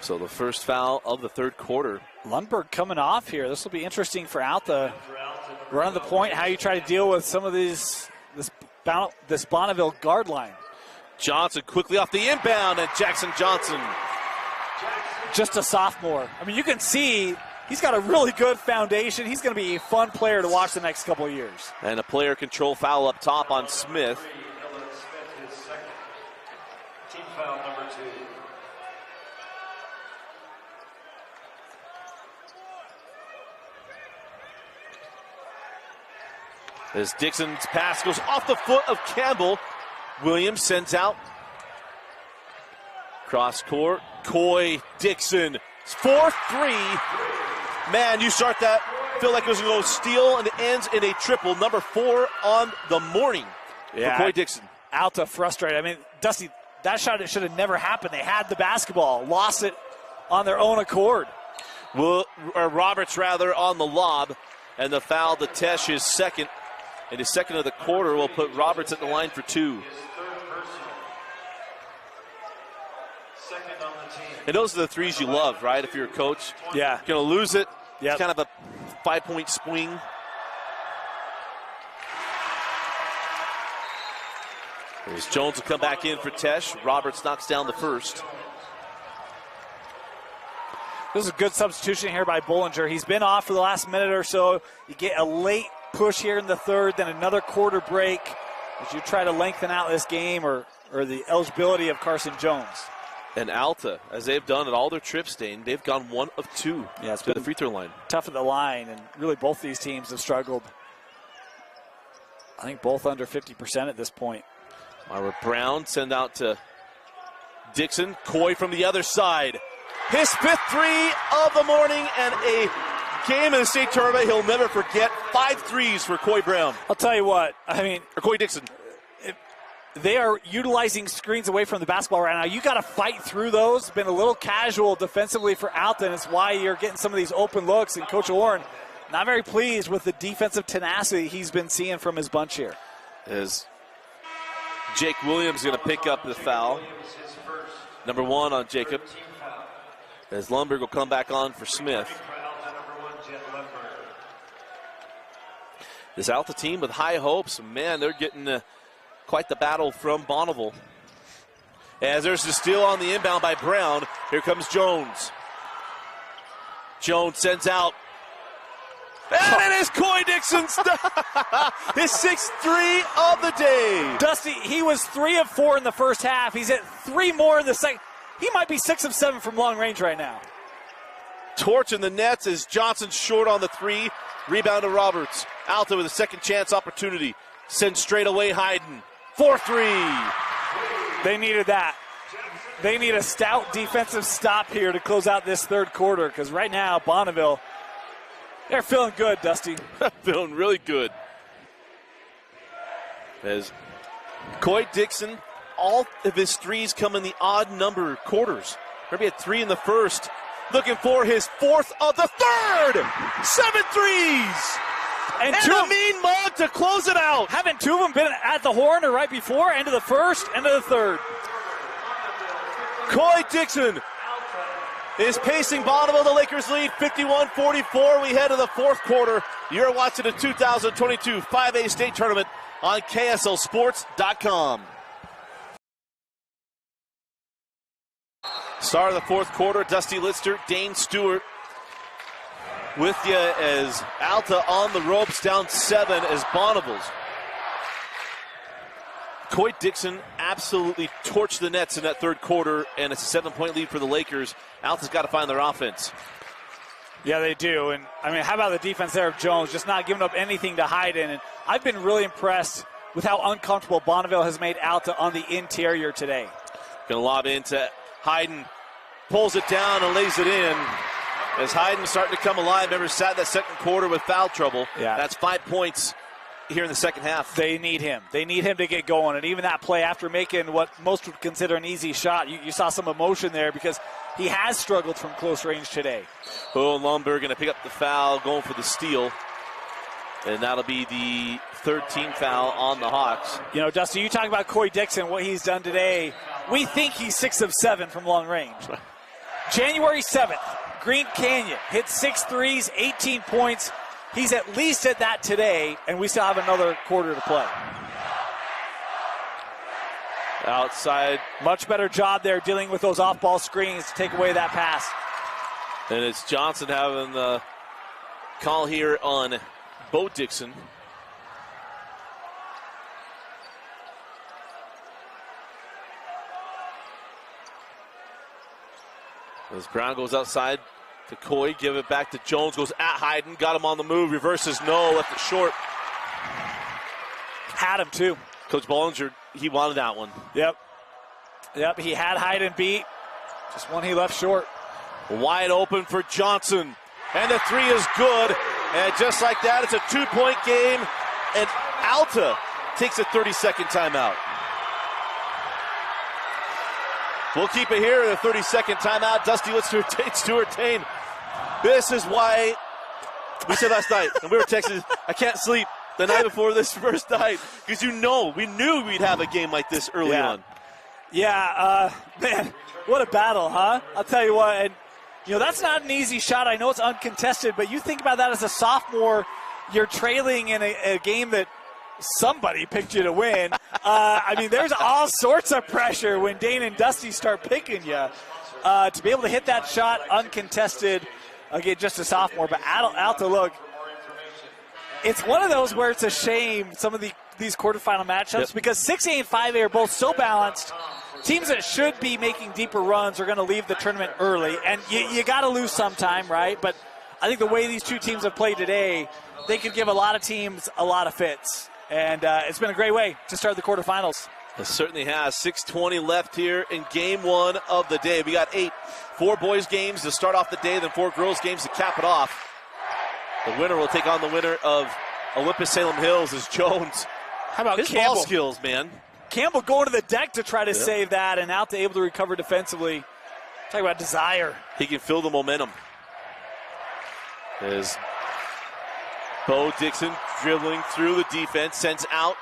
Speaker 1: So the first foul of the third quarter.
Speaker 2: Lundberg coming off here. This will be interesting for Alta. Run the point, how you try to deal with some of this Bonneville guard line.
Speaker 1: Johnson quickly off the inbound, and Jackson Johnson.
Speaker 2: Just a sophomore. I mean, you can see he's got a really good foundation. He's going to be a fun player to watch the next couple of years.
Speaker 1: And a player control foul up top on Smith.
Speaker 9: Team foul number 2.
Speaker 1: As Dixon's pass goes off the foot of Campbell. Williams sends out. Cross court. Coy Dixon. 4-3. Man, you start that. Feel like it was going to go steal, and it ends in a triple. Number 4 on the morning for Coy Dixon.
Speaker 2: Alta frustrated. I mean, Dusty, that shot, it should have never happened. They had the basketball, lost it on their own accord.
Speaker 1: Roberts, on the lob, and the foul to Tesh is second. And his second of the quarter will put Roberts at the line for 2. And those are the threes you love, right? If you're a coach.
Speaker 2: Yeah.
Speaker 1: You're going to lose it.
Speaker 2: Yep.
Speaker 1: It's kind of a 5-point swing. As Jones will come back in for Tesh. Roberts knocks down the first.
Speaker 2: This is a good substitution here by Bollinger. He's been off for the last minute or so. You get a late push here in the third, then another quarter break as you try to lengthen out this game or the eligibility of Carson Jones.
Speaker 1: And Alta, as they've done at all their trips, Dane, they've gone 1 of 2 to the free throw line.
Speaker 2: Tough at the line, and really both these teams have struggled. I think both under 50% at this point.
Speaker 1: Myra Brown send out to Dixon. Coy from the other side. His 5th 3 of the morning, and a game in the state tournament he'll never forget. 5 threes for Coy Brown.
Speaker 2: I'll tell you what, I mean,
Speaker 1: or Coy Dixon.
Speaker 2: they are utilizing screens away from the basketball right now. You got to fight through those. Been a little casual defensively for Alta, and it's why you're getting some of these open looks. And Coach Warren not very pleased with the defensive tenacity he's been seeing from his bunch here.
Speaker 1: As Jake Williams going to pick up the foul. Number 1 on Jacob. As Lundberg will come back on for Smith. This Alta team with high hopes. Man, they're getting quite the battle from Bonneville. As there's the steal on the inbound by Brown. Here comes Jones. Jones sends out. And it is Coy Dixon's his 6th 3 of the day.
Speaker 2: Dusty, he was 3 of 4 in the first half. He's at 3 more in the second. He might be 6 of 7 from long range right now.
Speaker 1: Torching the nets as Johnson short on the 3. Rebound to Roberts. Alta with a second chance opportunity. Sends straight away Hayden. 4-3.
Speaker 2: They needed that. They need a stout defensive stop here to close out this third quarter, because right now, Bonneville, they're feeling good, Dusty.
Speaker 1: Feeling really good. As Coy Dixon, all of his threes come in the odd number quarters. Remember, he had 3 in the first. Looking for his 4th of the third. 7 threes. And a mean mug to close it out.
Speaker 2: Haven't 2 of them been at the horn or right before? End of the first, end of the third.
Speaker 1: Coy Dixon is pacing Bonneville. The Lakers lead 51-44. We head to the fourth quarter. You're watching the 2022 5A state tournament on KSLSports.com. Start of the fourth quarter, Dusty Litster, Dane Stewart with you as Alta on the ropes, down 7 as Bonneville's. Coy Dixon absolutely torched the nets in that third quarter, and it's a 7-point lead for the Lakers. Alta's got to find their offense.
Speaker 2: Yeah, they do. And, I mean, how about the defense there of Jones, just not giving up anything to hide in. And I've been really impressed with how uncomfortable Bonneville has made Alta on the interior today.
Speaker 1: Going to lob into Hayden, pulls it down and lays it in. As Hayden's starting to come alive, remember, sat in that second quarter with foul trouble.
Speaker 2: Yeah.
Speaker 1: That's 5 points here in the second half.
Speaker 2: They need him. They need him to get going. And even that play after making what most would consider an easy shot, you saw some emotion there because he has struggled from close range today.
Speaker 1: Oh, Lundberg going to pick up the foul, going for the steal. And that'll be the third team foul on the Hawks.
Speaker 2: You know, Dusty, you talk about Coy Dixon, what he's done today. We think he's 6 of 7 from long range. January 7th, Green Canyon hit 6 threes, 18 points. He's at least at that today, and we still have another quarter to play.
Speaker 1: Outside.
Speaker 2: Much better job there dealing with those off-ball screens to take away that pass.
Speaker 1: And it's Johnson having the call here on Bo Dixon. As Brown goes outside to Coy, give it back to Jones, goes at Hayden, got him on the move, reverses no, left it short.
Speaker 2: Had him too.
Speaker 1: Coach Bollinger, he wanted that one.
Speaker 2: Yep, he had Hayden beat. Just one he left short.
Speaker 1: Wide open for Johnson. And the 3 is good. And just like that, it's a 2-point game. And Alta takes a 30-second timeout. We'll keep it here in a 30-second timeout. Dusty Litster, Stuart Tane. This is why we said last night, and we were texting, I can't sleep the night before this first night. Because we knew we'd have a game like this early on.
Speaker 2: Yeah, man, what a battle, huh? I'll tell you what, and that's not an easy shot. I know it's uncontested, but you think about that as a sophomore, you're trailing in a game that somebody picked you to win. I mean, there's all sorts of pressure when Dane and Dusty start picking you. To be able to hit that shot uncontested, again, just a sophomore, but Alta, look, it's one of those where it's a shame, some of these quarterfinal matchups, because 6A and 5A are both so balanced. Teams that should be making deeper runs are going to leave the tournament early, and you got to lose sometime, right? But I think the way these two teams have played today, they could give a lot of teams a lot of fits. And it's been a great way to start the quarterfinals.
Speaker 1: It certainly has. 6:20 left here in game 1 of the day. We got 4 boys games to start off the day, then 4 girls games to cap it off. The winner will take on the winner of Olympus Salem Hills as Jones.
Speaker 2: How about
Speaker 1: his
Speaker 2: Campbell?
Speaker 1: Ball skills, man.
Speaker 2: Campbell going to the deck to try to save that, and Alta able to recover defensively. Talk about desire.
Speaker 1: He can feel the momentum. As Bo Dixon dribbling through the defense, sends out.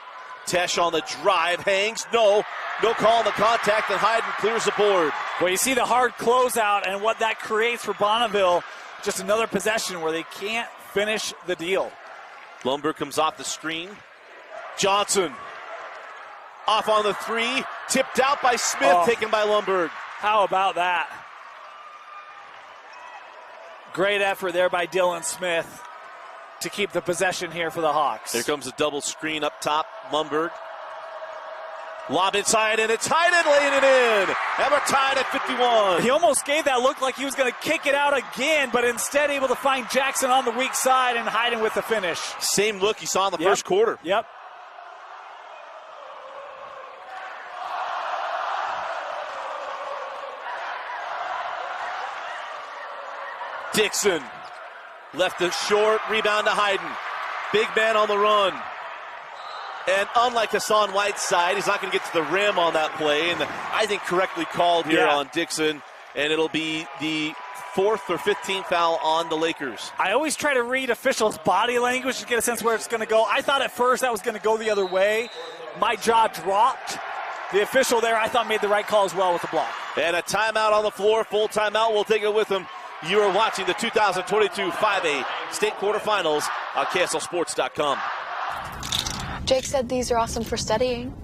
Speaker 1: Tesh on the drive, hangs. No call on the contact, and Hayden clears the board.
Speaker 2: Well, you see the hard closeout and what that creates for Bonneville. Just another possession where they can't finish the deal.
Speaker 1: Lumberg comes off the screen. Johnson off on the three. Tipped out by Smith, taken by Lumberg.
Speaker 2: How about that? Great effort there by Dylan Smith to keep the possession here for the Hawks.
Speaker 1: Here comes a double screen up top. Lumberg. Lob inside, and it's Hayden laying it in. And we're tied at 51.
Speaker 2: He almost gave that look like he was going to kick it out again, but instead able to find Jackson on the weak side and Hayden with the finish.
Speaker 1: Same look you saw in the first quarter.
Speaker 2: Yep.
Speaker 1: Dixon left it short, rebound to Hayden. Big man on the run. And unlike Hassan Whiteside, he's not going to get to the rim on that play. And I think correctly called here on Dixon. And it'll be the 4th or 15th foul on the Lakers.
Speaker 2: I always try to read officials' body language to get a sense where it's going to go. I thought at first that was going to go the other way. My jaw dropped. The official there, I thought, made the right call as well with the block.
Speaker 1: And a timeout on the floor, full timeout. We'll take it with him. You are watching the 2022 5A state quarterfinals on KSLSports.com.
Speaker 10: Jake said these are awesome for studying.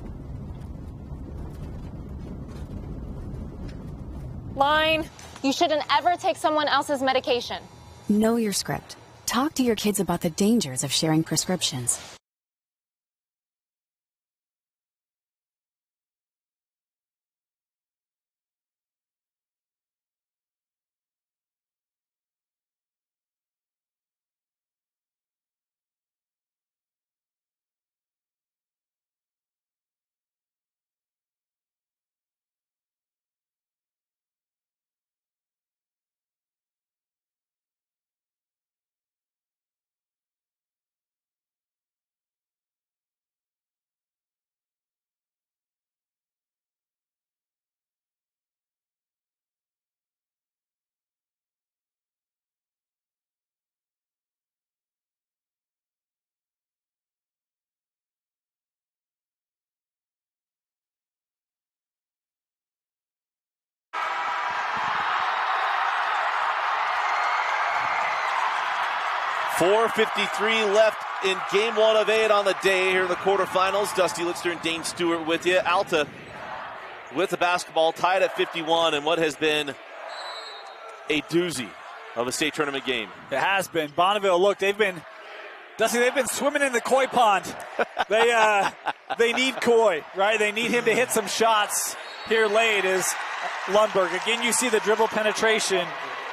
Speaker 11: Line. You shouldn't ever take someone else's medication.
Speaker 12: Know your script. Talk to your kids about the dangers of sharing prescriptions.
Speaker 1: .453 left in game 1 of 8 on the day here in the quarterfinals. Dusty Lickster and Dane Stewart with you. Alta with the basketball tied at 51 in what has been a doozy of a state tournament game.
Speaker 2: It has been. Bonneville, look, they've been swimming in the koi pond. They need Koi, right? They need him to hit some shots. Here late is Lundberg. Again, you see the dribble penetration.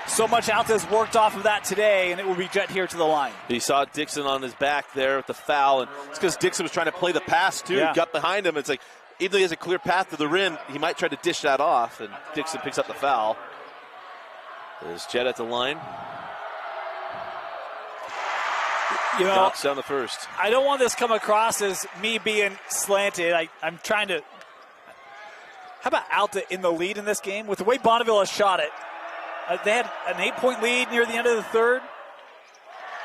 Speaker 2: So much Alta's worked off of that today, and it will be jet here to the line.
Speaker 1: You saw Dixon on his back there with the foul, and it's because Dixon was trying to play the pass, too.
Speaker 2: Yeah.
Speaker 1: Got behind him. It's like, even though he has a clear path to the rim, he might try to dish that off, and Dixon picks up the foul. There's Jet at the line.
Speaker 2: You know,
Speaker 1: knocks down the first.
Speaker 2: I don't want this to come across as me being slanted. I'm trying to. How about Alta in the lead in this game? With the way Bonneville has shot it, they had an 8-point lead near the end of the third.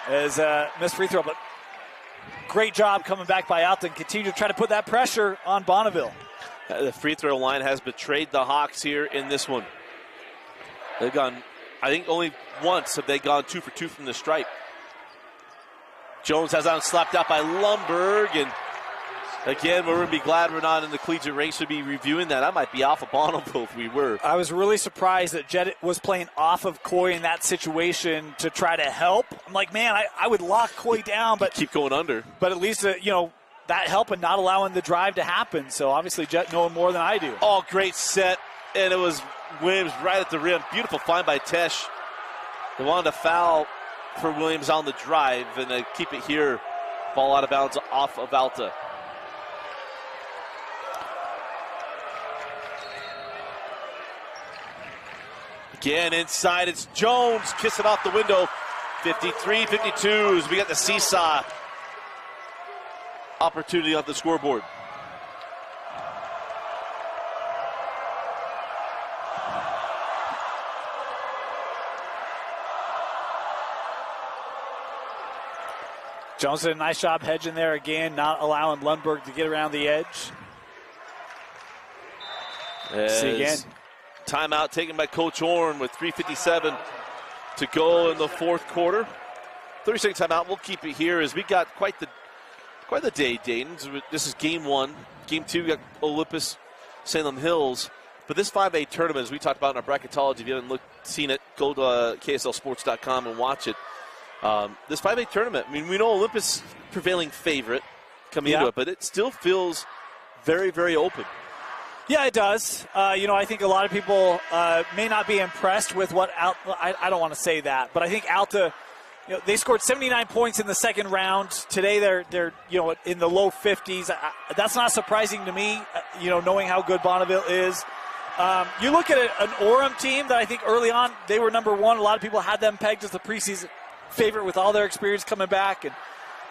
Speaker 2: As missed free throw, but great job coming back by Alta and continue to try to put that pressure on Bonneville.
Speaker 1: The free throw line has betrayed the Hawks here in this one. They've gone, I think only once have they gone 2 for 2 from the stripe. Jones has on slapped out by Lundberg, and again, we're going to be glad we're not in the collegiate ranks to be reviewing that. I might be off of Bonneville if we were.
Speaker 2: I was really surprised that Jet was playing off of Coy in that situation to try to help. I'm like, man, I would lock Coy down, but
Speaker 1: keep going under.
Speaker 2: But at least, that help and not allowing the drive to happen. So obviously Jet knowing more than I do.
Speaker 1: Oh, great set, and it was Williams right at the rim. Beautiful find by Tesh. They wanted to foul for Williams on the drive, and they keep it here. Ball out of bounds off of Alta. Again, inside, it's Jones kissing off the window. 53-52 as we got the seesaw opportunity on the scoreboard.
Speaker 2: Jones did a nice job hedging there again, not allowing Lundberg to get around the edge. See again.
Speaker 1: Timeout taken by Coach Orn with 3:57 to go in the fourth quarter. 30-second timeout. We'll keep it here as we got quite the day, Dayton. This is game one. Game two, we got Olympus, Salem Hills. But this 5A tournament, as we talked about in our bracketology, if you haven't seen it, go to KSLSports.com and watch it. This 5A tournament, I mean, we know Olympus prevailing favorite coming into it, but it still feels very, very open.
Speaker 2: Yeah, it does. I think a lot of people may not be impressed with what Alta. I don't want to say that, but I think Alta. They scored 79 points in the second round. Today they're in the low 50s. That's not surprising to me. Knowing how good Bonneville is. You look at an Orem team that I think early on they were number one. A lot of people had them pegged as the preseason favorite with all their experience coming back and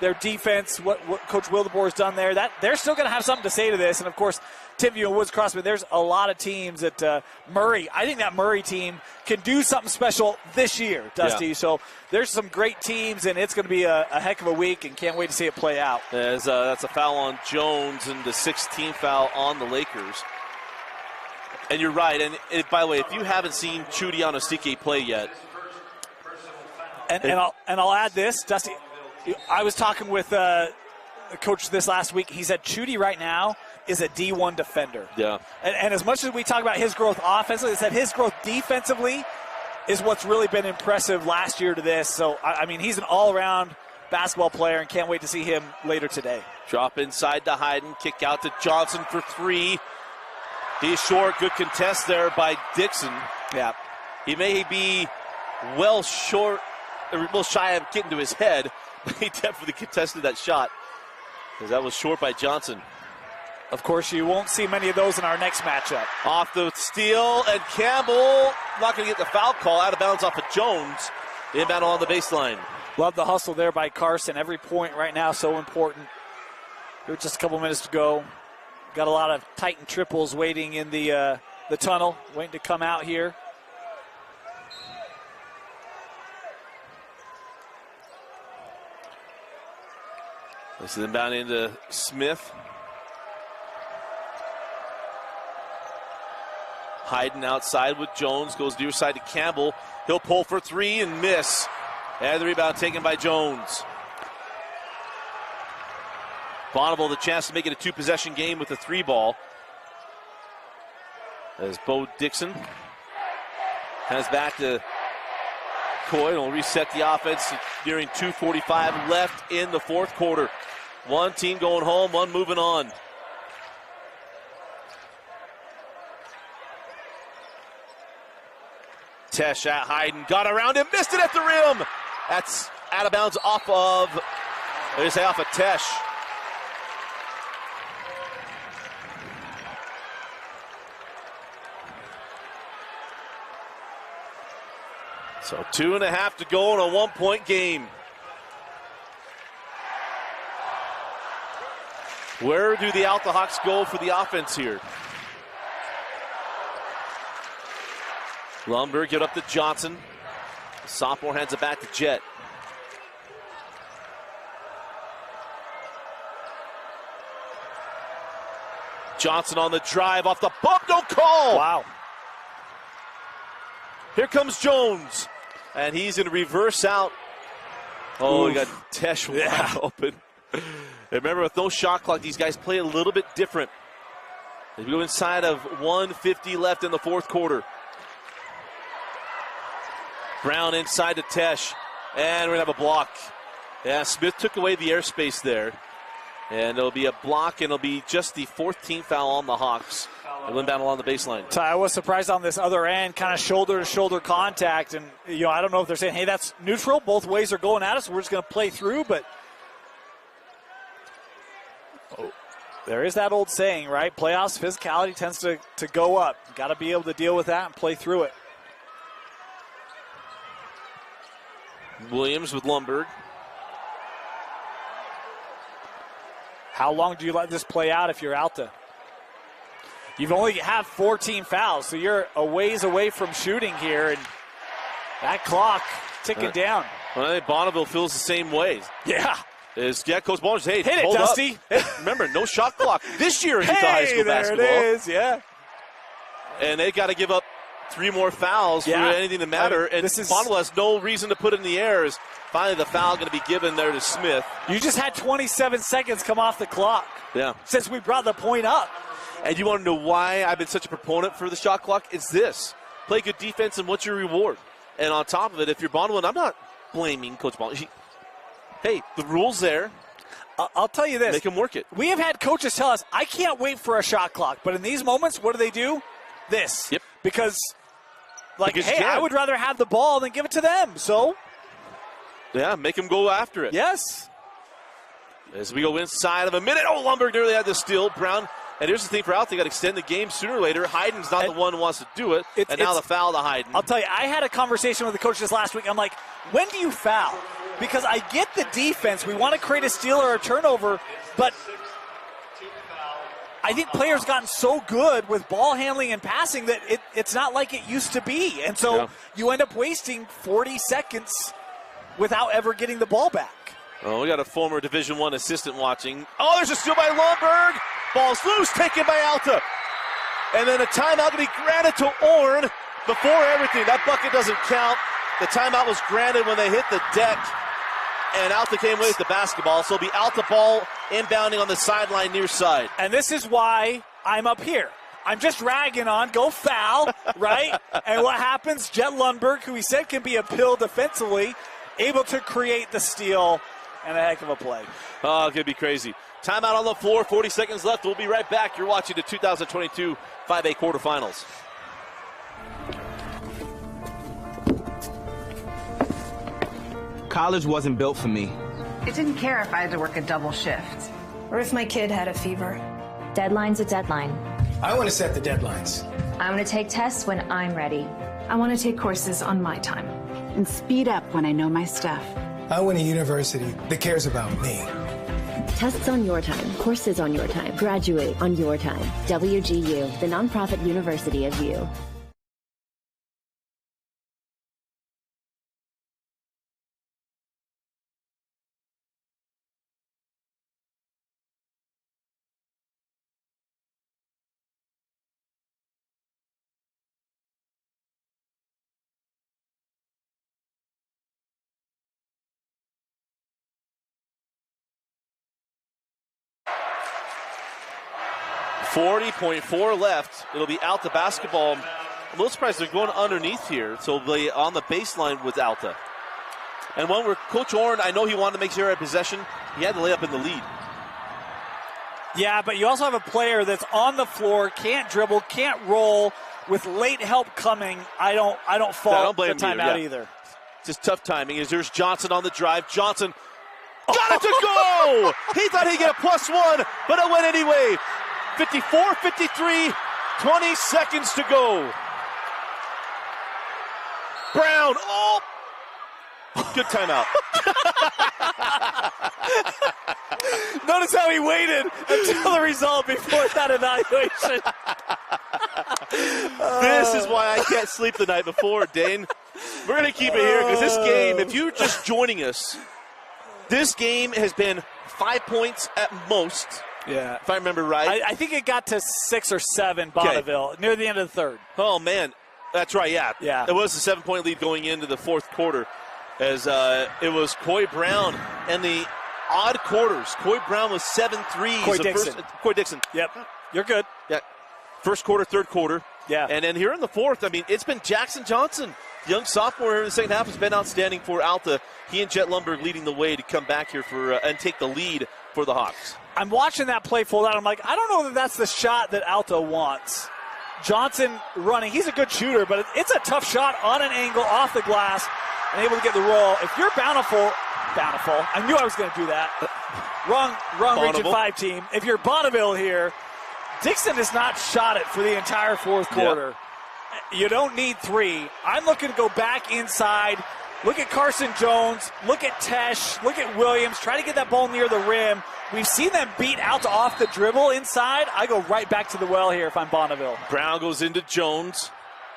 Speaker 2: their defense. What Coach Wildeboer has done there. That they're still going to have something to say to this. And of course, Timpview and Woods Crossman. There's a lot of teams that Murray. I think that Murray team can do something special this year, Dusty. Yeah. So there's some great teams, and it's going to be a heck of a week, and can't wait to see it play out.
Speaker 1: That's a foul on Jones and the 16th foul on the Lakers. And you're right. And by the way, if you haven't seen Chudy Onostike play yet,
Speaker 2: and I'll add this, Dusty. I was talking with a coach this last week. He said Chudy right now is a D1 defender.
Speaker 1: Yeah.
Speaker 2: And as much as we talk about his growth offensively, he said his growth defensively is what's really been impressive last year to this. So, I mean, he's an all-around basketball player and can't wait to see him later today.
Speaker 1: Drop inside to Hayden, kick out to Johnson for three. He's short, good contest there by Dixon.
Speaker 2: Yeah.
Speaker 1: He may be well shy of getting to his head, but he definitely contested that shot because that was short by Johnson.
Speaker 2: Of course, you won't see many of those in our next matchup.
Speaker 1: Off the steal, and Campbell not going to get the foul call. Out of bounds off of Jones. Inbound on the baseline.
Speaker 2: Love the hustle there by Carson. Every point right now so important. There's just a couple minutes to go. Got a lot of Titan triples waiting in the tunnel, waiting to come out here.
Speaker 1: This is inbound into Smith. Hayden outside with Jones, goes near side to Campbell. He'll pull for three and miss. And the rebound taken by Jones. Bonneville the chance to make it a two-possession game with a three ball. As Bo Dixon comes back to Coy, will reset the offense. Nearing 2:45 left in the fourth quarter. One team going home, one moving on. Tesh at Hayden, got around him, missed it at the rim. That's out of bounds off of Tesh. So 2.5 to go in a 1-point game. Where do the Alta Hawks go for the offense here? Lundberg give it up to Johnson. The sophomore hands it back to Jet. Johnson on the drive off the bump, no call.
Speaker 2: Wow.
Speaker 1: Here comes Jones. And he's going to reverse out. Oh, we got Tesh wide open. And remember, with no shot clock, these guys play a little bit different. As we go inside of 1:50 left in the fourth quarter. Brown inside to Tesh. And we're going to have a block. Yeah, Smith took away the airspace there. And it'll be a block, and it'll be just the 14th foul on the Hawks. They'll inbound along the baseline.
Speaker 2: So I was surprised on this other end, kind of shoulder-to-shoulder contact. And, I don't know if they're saying, hey, that's neutral. Both ways are going at us. We're just going to play through. But there is that old saying, right? Playoffs, physicality tends to go up. Got to be able to deal with that and play through it.
Speaker 1: Williams with Lundberg.
Speaker 2: How long do you let this play out if you're Alta? You've only have 14 fouls, so you're a ways away from shooting here, and that clock ticking down.
Speaker 1: Well, I think Bonneville feels the same way.
Speaker 2: Yeah.
Speaker 1: Coach Bonneville, hey,
Speaker 2: hit it,
Speaker 1: hold
Speaker 2: Dusty.
Speaker 1: Up. Remember, no shot clock this year in Utah High School basketball.
Speaker 2: There it is, yeah.
Speaker 1: And they got to give up 3 more fouls for anything to matter. And Bonneville has no reason to put it in the air. Is finally the foul going to be given there to Smith.
Speaker 2: You just had 27 seconds come off the clock.
Speaker 1: Yeah.
Speaker 2: Since we brought the point up.
Speaker 1: And you want to know why I've been such a proponent for the shot clock? It's this. Play good defense, and what's your reward? And on top of it, if you're Bonneville, and I'm not blaming Coach Bonneville. Hey, the rule's there.
Speaker 2: I'll tell you this.
Speaker 1: Make him work it.
Speaker 2: We have had coaches tell us, I can't wait for a shot clock. But in these moments, what do? This.
Speaker 1: Yep.
Speaker 2: Because hey, I would rather have the ball than give it to them. So.
Speaker 1: Yeah, make them go after it.
Speaker 2: Yes.
Speaker 1: As we go inside of a minute. Oh, Lundberg nearly had the steal. Brown. And here's the thing for Alta, they got to extend the game sooner or later. Hayden's not the one who wants to do it. And now the foul to Hayden.
Speaker 2: I'll tell you, I had a conversation with the coach this last week. I'm like, when do you foul? Because I get the defense. We want to create a steal or a turnover, but I think players gotten so good with ball handling and passing that it's not like it used to be. And so you end up wasting 40 seconds without ever getting the ball back.
Speaker 1: Oh, we got a former Division I assistant watching. Oh, there's a steal by Lundberg. Ball's loose, taken by Alta. And then a timeout to be granted to Orn before everything. That bucket doesn't count. The timeout was granted when they hit the deck. And Alta came away with the basketball. So it'll be Alta ball inbounding on the sideline near side.
Speaker 2: And this is why I'm up here. I'm just ragging on, go foul, right? And what happens? Jet Lundberg, who he said can be a pill defensively, able to create the steal and a heck of a play.
Speaker 1: Oh, it could be crazy. Timeout on the floor, 40 seconds left. We'll be right back. You're watching the 2022 5A quarterfinals.
Speaker 3: College wasn't built for me.
Speaker 4: I didn't care if I had to work a double shift.
Speaker 5: Or if my kid had a fever.
Speaker 6: Deadline's a deadline.
Speaker 7: I want to set the deadlines.
Speaker 6: I want to take tests when I'm ready.
Speaker 5: I want to take courses on my time.
Speaker 4: And speed up when I know my stuff.
Speaker 7: I want a university that cares about me.
Speaker 8: Tests on your time, courses on your time, graduate on your time. WGU, the nonprofit university of you.
Speaker 1: .4 left. It'll be Alta basketball. I'm a little surprised they're going underneath here. So they'll be on the baseline with Alta. And one where Coach Orn, I know he wanted to make sure at possession. He had to lay up in the lead.
Speaker 2: Yeah, but you also have a player that's on the floor, can't dribble, can't roll, with late help coming. I don't fault the timeout either.
Speaker 1: Just tough timing. There's Johnson on the drive. Johnson got it to go! He thought he'd get a +1, but it went anyway. 54-53, 20 seconds to go. Brown, oh! Good timeout.
Speaker 2: Notice how he waited until the result before that evaluation.
Speaker 1: This is why I can't sleep the night before, Dane. We're going to keep it here because this game, if you're just joining us, this game has been 5 points at most.
Speaker 2: Yeah.
Speaker 1: If I remember right.
Speaker 2: I think it got to 6 or 7, Bonneville, near the end of the third.
Speaker 1: Oh, man. That's right, yeah.
Speaker 2: Yeah.
Speaker 1: It was a 7-point lead going into the fourth quarter as it was Coy Brown and the odd quarters. Coy Brown was 7 threes. Coy Dixon.
Speaker 2: Yep. You're good.
Speaker 1: Yeah. First quarter, third quarter.
Speaker 2: Yeah.
Speaker 1: And then here in the fourth, I mean, it's been Jackson Johnson. Young sophomore in the second half has been outstanding for Alta. He and Jet Lundberg leading the way to come back here for and take the lead for the Hawks.
Speaker 2: I'm watching that play fold out. I'm like, I don't know that that's the shot that Alta wants. Johnson running. He's a good shooter, but it's a tough shot on an angle off the glass and able to get the roll. If you're Bountiful, I knew I was going to do that. Wrong Region 5 team. If you're Bonneville here, Dixon has not shot it for the entire fourth quarter. Yep. You don't need 3. I'm looking to go back inside. Look at Carson Jones. Look at Tesh. Look at Williams. Try to get that ball near the rim. We've seen them beat Alta off the dribble inside. I go right back to the well here if I'm Bonneville.
Speaker 1: Brown goes into Jones.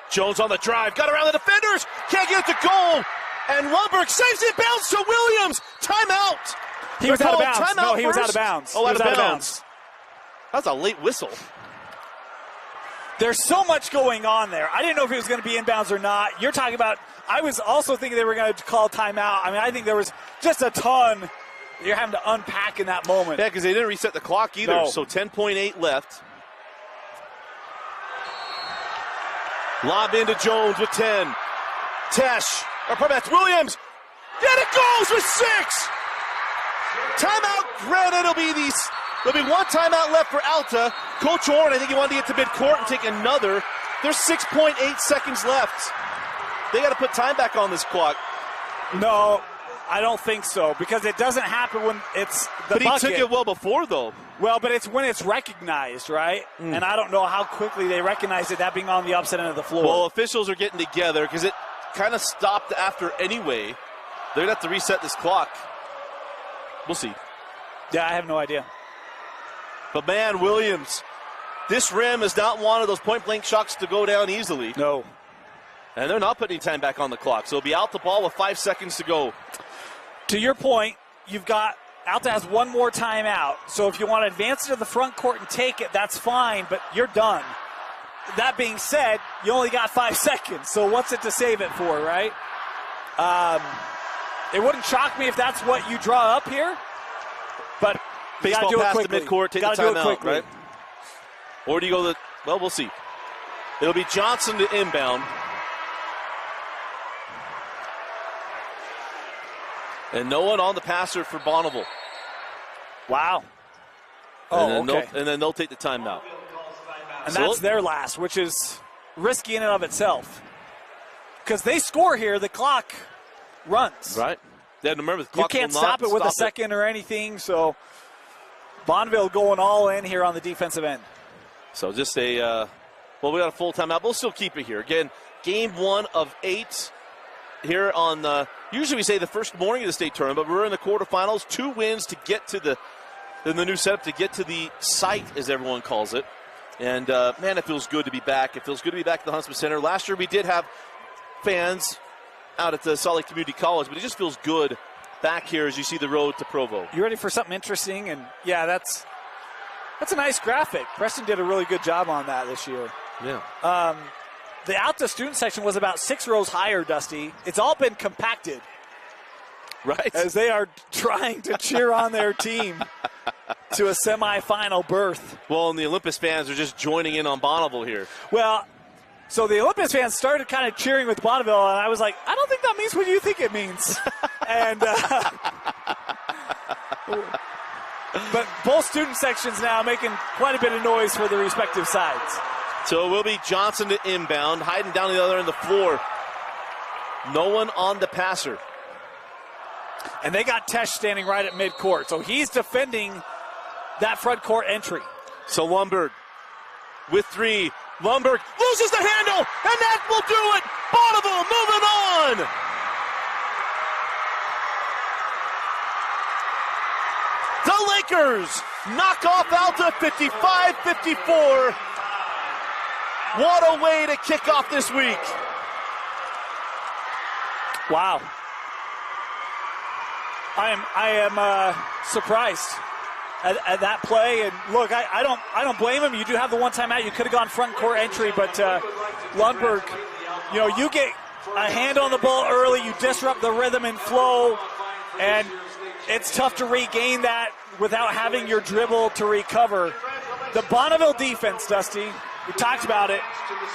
Speaker 1: Jones on the drive. Got around the defenders. Can't get it to goal. And Lundberg saves it. Bounce to Williams. Timeout.
Speaker 2: He was out of bounds.
Speaker 1: Timeout
Speaker 2: No, he was
Speaker 1: first?
Speaker 2: out of bounds.
Speaker 1: Oh,
Speaker 2: He
Speaker 1: out
Speaker 2: was
Speaker 1: of bounds. That was a late whistle.
Speaker 2: There's so much going on there. I didn't know if he was going to be inbounds or not. You're talking about, I was also thinking they were going to call timeout. I mean, I think there was just a ton you're having to unpack in that moment.
Speaker 1: Yeah, because they didn't reset the clock either.
Speaker 2: No.
Speaker 1: So 10.8 left. Lob into Jones with 10. Tesh, or probably that's Williams. And it goes with 6. Timeout. Granted, there'll be one timeout left for Alta. Coach Horn, I think he wanted to get to midcourt and take another. There's 6.8 seconds left. They got to put time back on this clock.
Speaker 2: No, I don't think so, because it doesn't happen when it's the
Speaker 1: But
Speaker 2: bucket.
Speaker 1: he took it well before, though.
Speaker 2: Well, but it's when it's recognized, right? And I don't know how quickly they recognize it, that being on the opposite end of the floor.
Speaker 1: Well, officials are getting together because it kind of stopped after anyway. They're going to have to reset this clock. We'll see.
Speaker 2: Yeah, I have no idea.
Speaker 1: But, man, Williams, this rim is not one of those point-blank shots to go down easily.
Speaker 2: No.
Speaker 1: And they're not putting any time back on the clock. So it'll be out the ball with 5 seconds to go.
Speaker 2: To your point, you've got Alta has one more timeout. So if you want to advance it to the front court and take it, that's fine, but you're done. That being said, you only got 5 seconds. So what's it to save it for, right? It wouldn't shock me if that's what you draw up here, but you got to do it quickly.
Speaker 1: Baseball pass to midcourt, take the timeout, right? Or do you go well, we'll see. It'll be Johnson to inbound. And no one on the passer for Bonneville.
Speaker 2: Wow.
Speaker 1: And then they'll take the timeout.
Speaker 2: And that's their last, which is risky in and of itself. Because they score here, the clock runs.
Speaker 1: Right. Then remember, the clock
Speaker 2: you can't stop it with a second or anything, so Bonneville going all in here on the defensive end.
Speaker 1: So just we got a full timeout. We'll still keep it here. Again, game 1 of 8 here on usually we say the first morning of the state tournament, but we're in the quarterfinals. 2 wins to get to the new setup, to get to the site, as everyone calls it. And, man, it feels good to be back. It feels good to be back at the Huntsman Center. Last year we did have fans out at the Salt Lake Community College, but it just feels good back here as you see the road to Provo.
Speaker 2: You ready for something interesting? And, yeah, that's a nice graphic. Preston did a really good job on that this year.
Speaker 1: Yeah.
Speaker 2: The Alta student section was about 6 rows higher, Dusty. It's all been compacted.
Speaker 1: Right.
Speaker 2: As they are trying to cheer on their team to a semifinal berth.
Speaker 1: Well, and the Olympus fans are just joining in on Bonneville here.
Speaker 2: Well, so the Olympus fans started kind of cheering with Bonneville, and I was like, I don't think that means what you think it means. And but both student sections now making quite a bit of noise for the respective sides.
Speaker 1: So it will be Johnson to inbound, hiding down the other end of the floor. No one on the passer.
Speaker 2: And they got Tesh standing right at midcourt, so he's defending that front court entry.
Speaker 1: So Lundberg with 3. Lundberg loses the handle, and that will do it. Bonneville moving on. The Lakers knock off Alta 55-54. What a way to kick off this week.
Speaker 2: Wow. I am surprised at that play. And look, I don't blame him. You do have the one timeout. You could have gone front court entry, but Lundberg, you get a hand on the ball early, you disrupt the rhythm and flow, and it's tough to regain that without having your dribble to recover. The Bonneville defense, Dusty, we talked about it.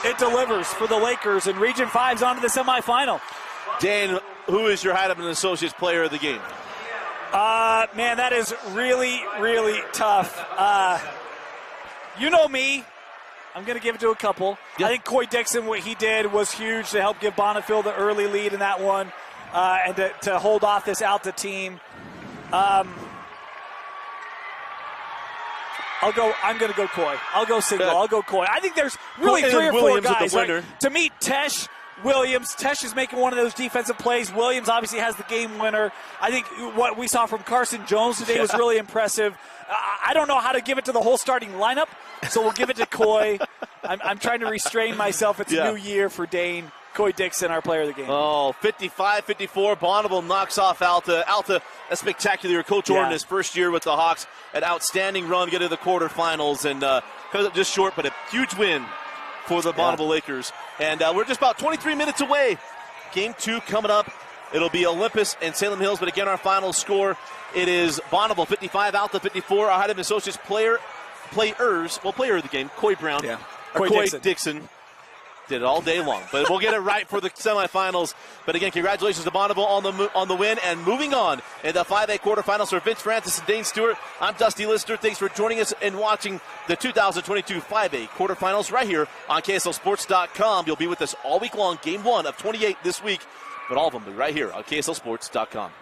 Speaker 2: It delivers for the Lakers, and Region 5's on to the semifinal.
Speaker 1: Dan, who is your Heidemann Associates player of the game?
Speaker 2: Man, that is really, really tough. You know me. I'm going to give it to a couple. Yep. I think Coy Dixon, what he did was huge to help give Bonneville the early lead in that one and to hold off this Alta team. I'm going to go Coy. I'll go single. I'll go Coy. I think there's really 3 or 4 guys. Right? To meet Tesh, Williams. Tesh is making one of those defensive plays. Williams obviously has the game winner. I think what we saw from Carson Jones today was really impressive. I don't know how to give it to the whole starting lineup, so we'll give it to Coy. I'm trying to restrain myself. It's a new year for Dane. Coy Dixon, our player of the game.
Speaker 1: Oh, 55-54. Bonneville knocks off Alta. Alta, a spectacular year. Coach Orton, his first year with the Hawks, an outstanding run, getting to the quarterfinals, and comes up just short, but a huge win for the Bonneville Lakers. And we're just about 23 minutes away. Game 2 coming up. It'll be Olympus and Salem Hills, but again, our final score, it is Bonneville 55, Alta 54. Our Heidemann Associates player of the game, Coy Brown, or Coy Dixon. Did it all day long, but we'll get it right for the semifinals. But again, congratulations to Bonneville on the win, and moving on in the 5A quarterfinals for Vince Francis and Dane Stewart. I'm Dusty Lister. Thanks for joining us and watching the 2022 5A quarterfinals right here on KSLSports.com. You'll be with us all week long. Game 1 of 28 this week, but all of them will be right here on KSLSports.com.